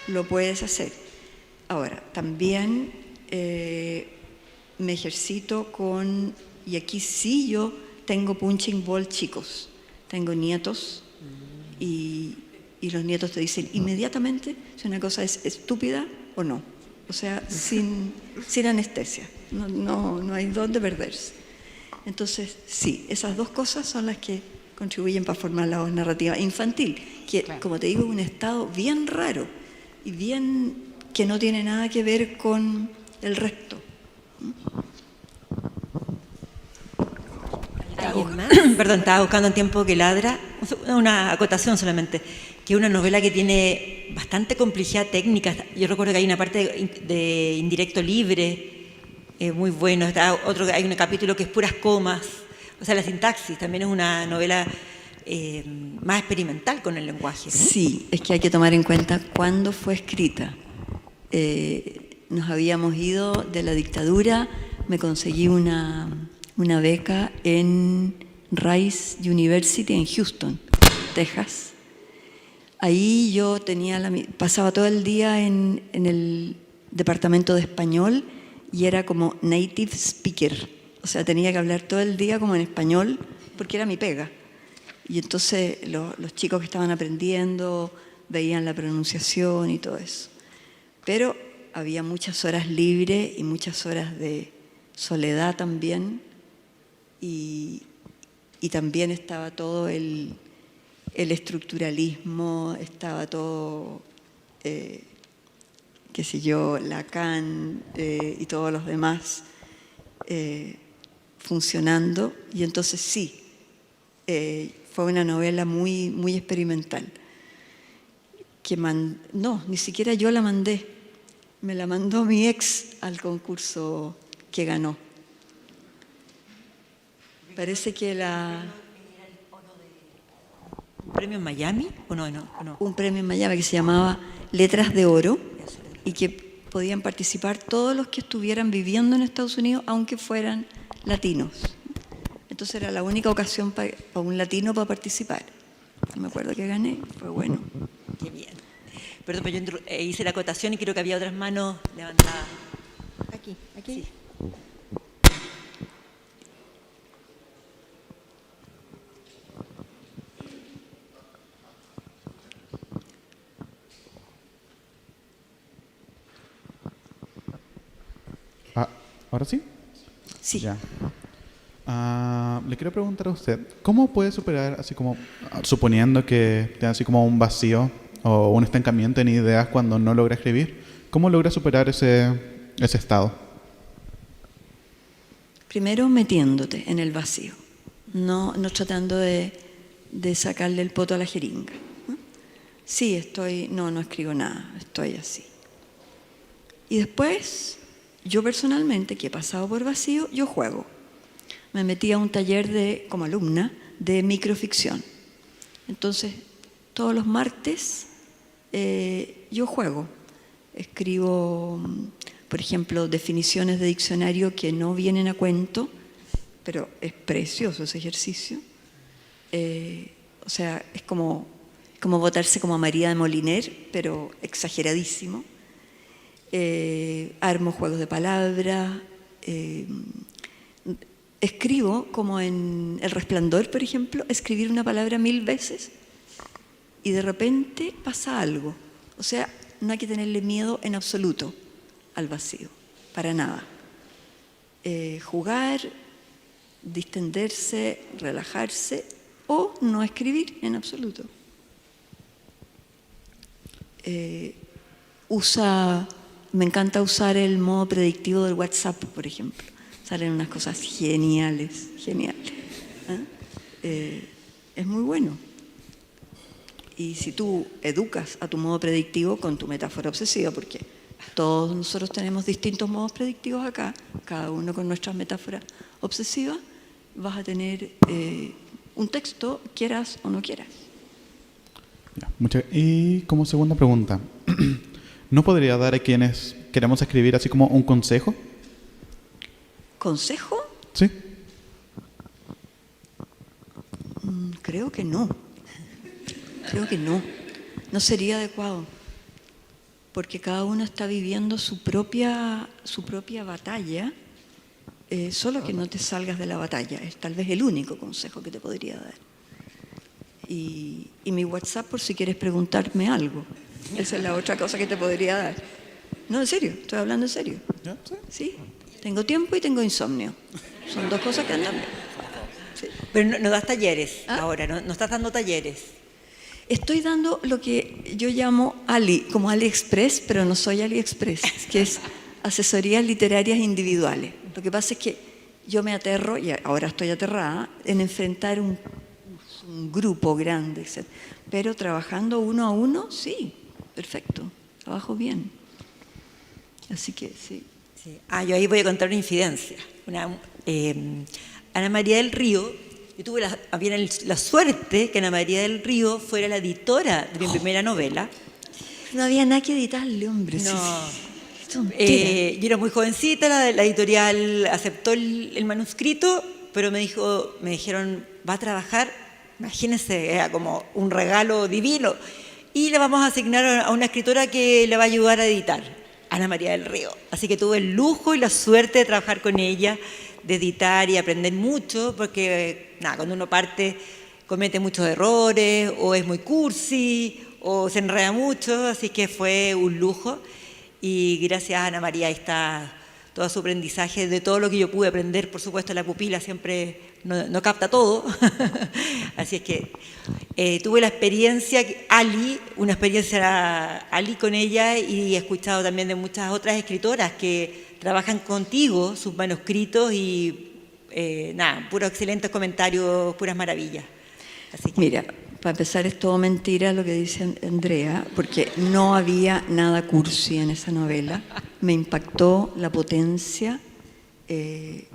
lo puedes hacer. Ahora, también me ejercito y aquí sí yo tengo punching ball chicos, tengo nietos y los nietos te dicen inmediatamente si una cosa es estúpida o no. O sea, sin anestesia, no hay dónde perderse. Entonces, sí, esas dos cosas son las que contribuyen para formar la voz narrativa infantil, que, claro, como te digo, es un estado bien raro y bien que no tiene nada que ver con el resto. Perdón, estaba buscando en Tiempo que ladra, una acotación solamente, que es una novela que tiene bastante complejidad técnica. Yo recuerdo que hay una parte de indirecto libre, muy bueno, hay un capítulo que es puras comas, o sea, la sintaxis también es una novela más experimental con el lenguaje, ¿no? Sí, es que hay que tomar en cuenta cuándo fue escrita. Nos habíamos ido de la dictadura, me conseguí una beca en Rice University en Houston, Texas. Ahí yo pasaba todo el día en el departamento de español y era como native speaker. O sea, tenía que hablar todo el día como en español porque era mi pega. Y entonces los chicos que estaban aprendiendo veían la pronunciación y todo eso. Pero había muchas horas libres y muchas horas de soledad también. Y también estaba todo el estructuralismo, estaba todo, qué sé yo, Lacan y todos los demás funcionando. Y entonces sí, fue una novela muy, muy experimental. No, ni siquiera yo la mandé. Me la mandó mi ex al concurso que ganó. Parece que ¿Un premio en Miami o no? Un premio en Miami que se llamaba Letras de Oro y que podían participar todos los que estuvieran viviendo en Estados Unidos, aunque fueran latinos. Entonces era la única ocasión para un latino para participar. Me acuerdo que gané, fue bueno. Qué bien. Perdón, pero yo hice la acotación y creo que había otras manos levantadas. Aquí. Sí. ¿Ahora sí? Sí. Ya. Le quiero preguntar a usted, ¿cómo puede superar, así como, suponiendo que tiene así como un vacío o un estancamiento en ideas cuando no logra escribir, cómo logra superar ese ese estado? Primero metiéndote en el vacío, no tratando de sacarle el poto a la jeringa. Sí, no escribo nada, estoy así. Y después, yo personalmente, que he pasado por vacío, yo juego. Me metí a un taller como alumna de microficción. Entonces, todos los martes yo juego. Escribo, por ejemplo, definiciones de diccionario que no vienen a cuento, pero es precioso ese ejercicio. O sea, es como votarse como a María de Moliner, pero exageradísimo. Armo juegos de palabras. Escribo, como en El Resplandor, por ejemplo, escribir una palabra 1000 veces y de repente pasa algo. O sea, no hay que tenerle miedo en absoluto al vacío, para nada. Jugar, distenderse, relajarse o no escribir en absoluto. Me encanta usar el modo predictivo del WhatsApp, por ejemplo. Salen unas cosas geniales. Es muy bueno. Y si tú educas a tu modo predictivo con tu metáfora obsesiva, porque todos nosotros tenemos distintos modos predictivos acá, cada uno con nuestras metáforas obsesivas, vas a tener un texto, quieras o no quieras. Y como segunda pregunta, ¿no podría dar a quienes queremos escribir así como un consejo? ¿Consejo? Sí. Creo que no. No sería adecuado. Porque cada uno está viviendo su propia batalla, solo que no te salgas de la batalla. Es tal vez el único consejo que te podría dar. Y mi WhatsApp por si quieres preguntarme algo. Esa es la otra cosa que te podría dar. No, en serio, estoy hablando en serio. Sí, tengo tiempo y tengo insomnio. Son dos cosas que andan bien. Sí. Pero no das talleres ahora, no estás dando talleres. Estoy dando lo que yo llamo como AliExpress, pero no soy AliExpress, que es asesorías literarias individuales. Lo que pasa es que yo me aterro, y ahora estoy aterrada, en enfrentar un grupo grande, etc. Pero trabajando uno a uno, sí, perfecto, trabajo bien. Así que sí. Yo ahí voy a contar una infidencia. Ana María del Río, yo tuve la suerte que Ana María del Río fuera la editora de mi primera novela. No había nada que editarle, hombre. No. Yo era muy jovencita, la editorial aceptó el manuscrito, pero me dijeron, va a trabajar, imagínense, era como un regalo divino, y le vamos a asignar a una escritora que le va a ayudar a editar, Ana María del Río. Así que tuve el lujo y la suerte de trabajar con ella, de editar y aprender mucho, porque cuando uno parte comete muchos errores, o es muy cursi, o se enreda mucho, así que fue un lujo. Y gracias a Ana María está todo su aprendizaje, de todo lo que yo pude aprender. Por supuesto, la pupila siempre no capta todo. Así es que tuve la experiencia, una experiencia Ali con ella, y he escuchado también de muchas otras escritoras que trabajan contigo sus manuscritos y puros excelentes comentarios, puras maravillas. Así que, mira, para empezar es todo mentira lo que dice Andrea, porque no había nada cursi en esa novela. Me impactó la potencia,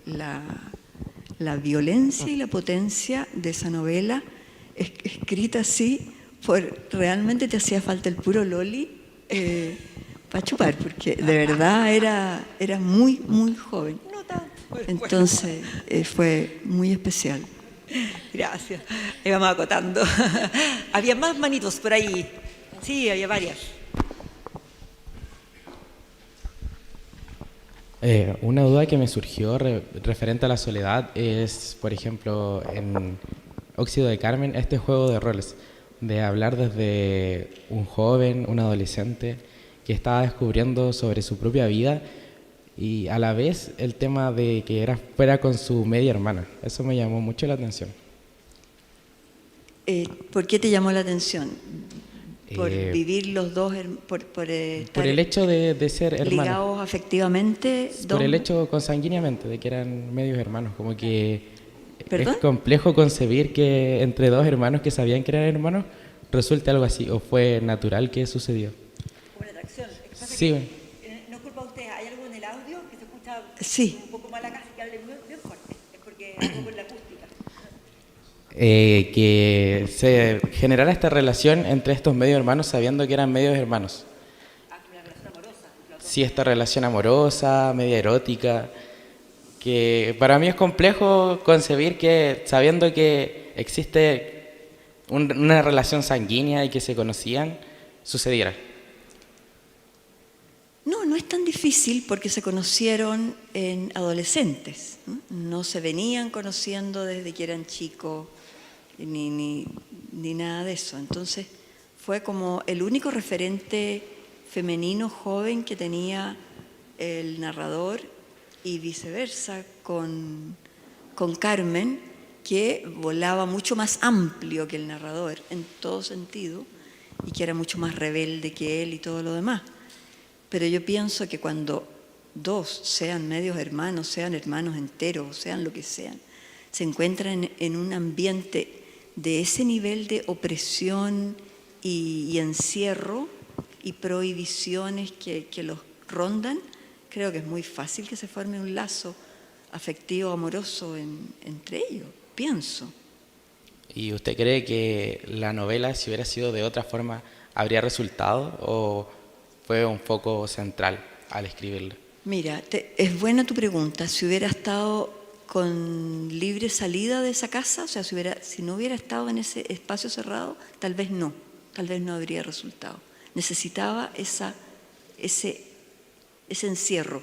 la violencia y la potencia de esa novela, escrita así, realmente te hacía falta el puro loli para chupar, porque de verdad era muy, muy joven. Entonces fue muy especial. Gracias. Le vamos acotando. Había más manitos por ahí. Sí, había varias. Una duda que me surgió referente a la soledad es, por ejemplo, en Óxido de Carmen, este juego de roles, de hablar desde un joven, un adolescente que estaba descubriendo sobre su propia vida, y a la vez el tema de que fuera con su media hermana. Eso me llamó mucho la atención. ¿Por qué te llamó la atención? Por vivir los dos, por por estar el hecho de ser hermanos. ligados afectivamente. Por el hecho consanguíneamente, de que eran medios hermanos. Como que ¿Perdón? es complejo concebir que entre dos hermanos que sabían que eran hermanos resulte algo así, o fue natural que sucedió. Como una atracción. Sí, No es culpa de usted, hay algo en el audio que se escucha Sí. un poco mal acá, así que hable bien fuerte. Es porque algo con la acústica. que se generara esta relación entre estos medios hermanos sabiendo que eran medios hermanos. Una relación amorosa. Sí, esta relación amorosa, media erótica, que para mí es complejo concebir que sabiendo que existe una relación sanguínea y que se conocían, sucediera. No, no es tan difícil porque se conocieron en adolescentes. No se venían conociendo desde que eran chicos ni nada de eso. Entonces fue como el único referente femenino joven que tenía el narrador y viceversa con Carmen, que volaba mucho más amplio que el narrador en todo sentido y que era mucho más rebelde que él y todo lo demás. Pero yo pienso que cuando dos, sean medios hermanos, sean hermanos enteros, sean lo que sean, se encuentran en un ambiente de ese nivel de opresión y encierro y prohibiciones que los rondan, creo que es muy fácil que se forme un lazo afectivo, amoroso entre ellos, pienso. ¿Y usted cree que la novela, si hubiera sido de otra forma, habría resultado o fue un foco central al escribirla? Mira, es buena tu pregunta. Si hubiera estado con libre salida de esa casa, o sea, si no hubiera estado en ese espacio cerrado, tal vez no habría resultado. Necesitaba ese encierro.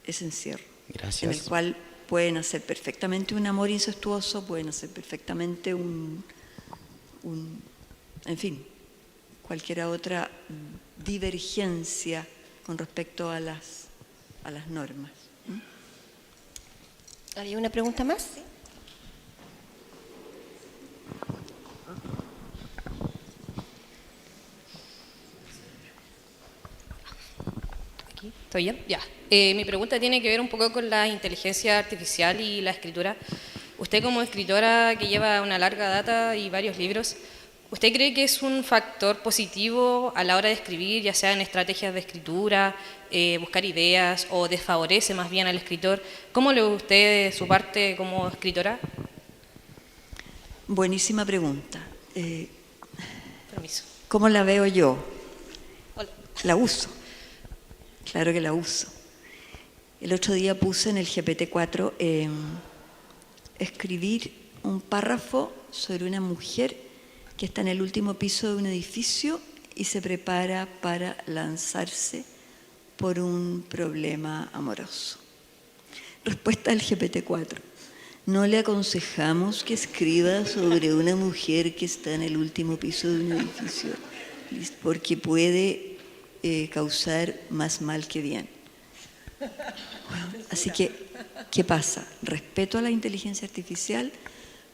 Ese encierro. Gracias. En el cual pueden hacer perfectamente un amor incestuoso, pueden hacer perfectamente en fin, cualquier otra divergencia con respecto a las normas. ¿Hay una pregunta más? Aquí, ¿estoy bien? Ya. Mi pregunta tiene que ver un poco con la inteligencia artificial y la escritura. Usted como escritora que lleva una larga data y varios libros, ¿usted cree que es un factor positivo a la hora de escribir, ya sea en estrategias de escritura, buscar ideas, o desfavorece más bien al escritor? ¿Cómo le ve usted su parte como escritora? Buenísima pregunta. Permiso. ¿Cómo la veo yo? Hola. La uso. Claro que la uso. El otro día puse en el GPT-4 escribir un párrafo sobre una mujer que está en el último piso de un edificio y se prepara para lanzarse por un problema amoroso. Respuesta del GPT-4. No le aconsejamos que escriba sobre una mujer que está en el último piso de un edificio porque puede causar más mal que bien. Bueno, así que, ¿qué pasa? Respeto a la inteligencia artificial,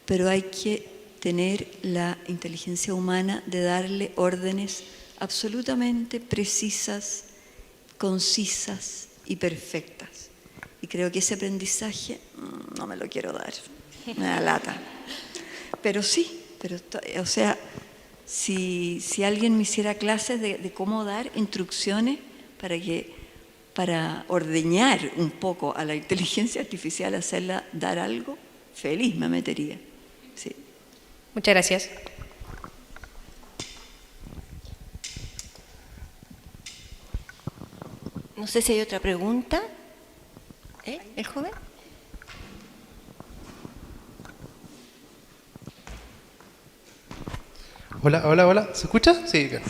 pero hay que tener la inteligencia humana de darle órdenes absolutamente precisas, concisas y perfectas. Y creo que ese aprendizaje no me lo quiero dar, me da lata. Pero sí, o sea, si alguien me hiciera clases de cómo dar instrucciones para ordeñar un poco a la inteligencia artificial, hacerla dar algo, feliz me metería. Sí. Muchas gracias. No sé si hay otra pregunta. ¿El joven? Hola, hola, hola. ¿Se escucha? Sí, bien.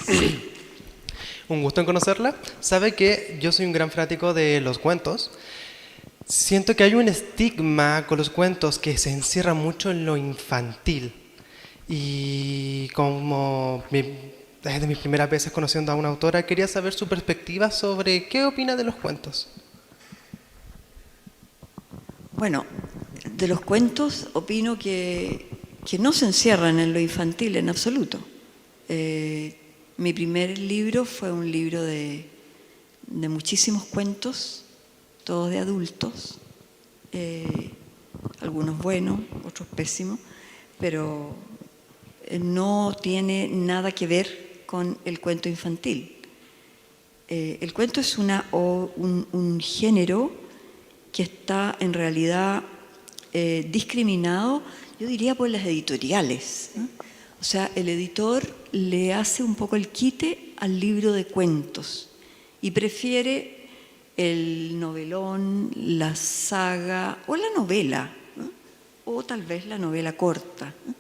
Un gusto en conocerla. Sabe que yo soy un gran fanático de los cuentos. Siento que hay un estigma con los cuentos que se encierra mucho en lo infantil. Y como desde mis primeras veces conociendo a una autora, quería saber su perspectiva sobre qué opina de los cuentos. Bueno, de los cuentos opino que que no se encierran en lo infantil en absoluto. Mi primer libro fue un libro de muchísimos cuentos, todos de adultos, algunos buenos, otros pésimos, pero no tiene nada que ver con el cuento infantil. El cuento es un género que está en realidad discriminado, yo diría, por las editoriales, ¿no? O sea, el editor le hace un poco el quite al libro de cuentos y prefiere el novelón, la saga o la novela, ¿no? O tal vez la novela corta, ¿no?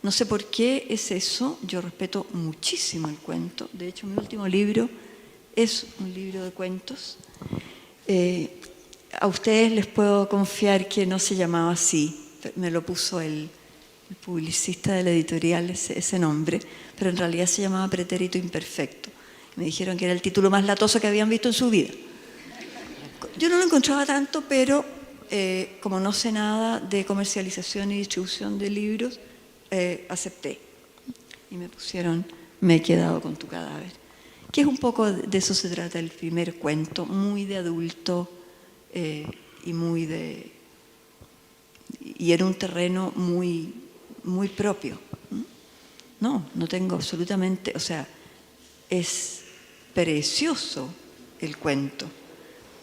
No sé por qué es eso, yo respeto muchísimo el cuento. De hecho, mi último libro es un libro de cuentos. A ustedes les puedo confiar que no se llamaba así, me lo puso el publicista de la editorial ese nombre, pero en realidad se llamaba Pretérito Imperfecto. Me dijeron que era el título más latoso que habían visto en su vida. Yo no lo encontraba tanto, pero como no sé nada de comercialización y distribución de libros, acepté. Y me pusieron, me he quedado con tu cadáver. Que es un poco de eso se trata el primer cuento, muy de adulto y muy de... Y era un terreno muy propio. No tengo absolutamente... O sea, es precioso el cuento.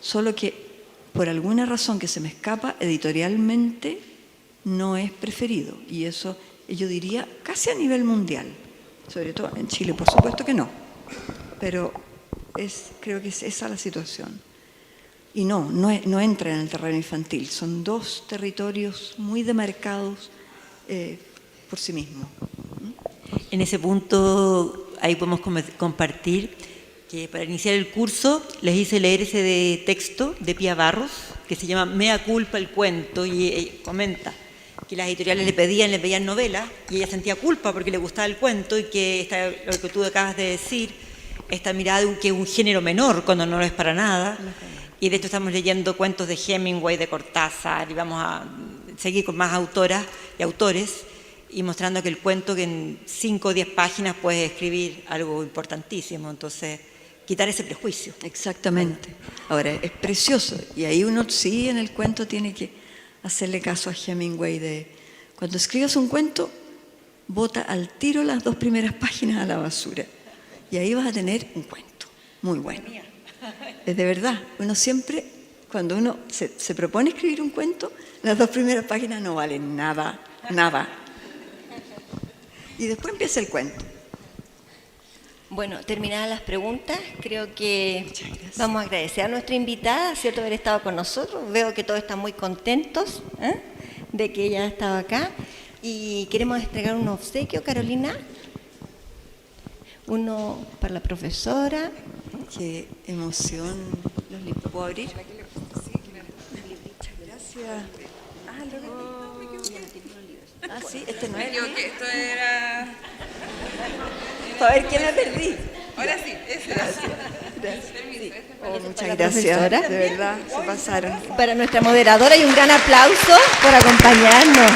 Solo que por alguna razón que se me escapa, editorialmente no es preferido. Y eso yo diría casi a nivel mundial. Sobre todo en Chile, por supuesto que no. Pero creo que es esa la situación. Y no entra en el terreno infantil. Son dos territorios muy demarcados por sí mismos. En ese punto, ahí podemos compartir que para iniciar el curso les hice leer ese texto de Pía Barros, que se llama Mea culpa el cuento, y comenta que las editoriales le pedían novelas, y ella sentía culpa porque le gustaba el cuento, y que lo que tú acabas de decir, esta mirada de que es un género menor cuando no lo es para nada. Y de hecho estamos leyendo cuentos de Hemingway, de Cortázar, y vamos a seguir con más autoras y autores, y mostrando que el cuento, que en 5 o 10 páginas puedes escribir algo importantísimo. Entonces, quitar ese prejuicio. Exactamente. Ahora, es precioso, y ahí uno sí en el cuento tiene que hacerle caso a Hemingway de cuando escribas un cuento, bota al tiro las 2 primeras páginas a la basura, y ahí vas a tener un cuento muy bueno. Es de verdad, uno siempre, cuando uno se propone escribir un cuento, las 2 primeras páginas no valen nada. Y después empieza el cuento. Bueno, terminadas las preguntas, creo que vamos a agradecer a nuestra invitada, ¿cierto?, haber estado con nosotros. Veo que todos están muy contentos de que ella ha estado acá. Y queremos entregar un obsequio, Carolina. Uno para la profesora. Qué emoción. ¿Los libros puedo abrir? Gracias. Sí, este no es. Que esto era... A ver, ¿qué me perdí? Ahora sí, ese era. Permiso. Muchas gracias, de verdad, se pasaron. Para nuestra moderadora y un gran aplauso por acompañarnos.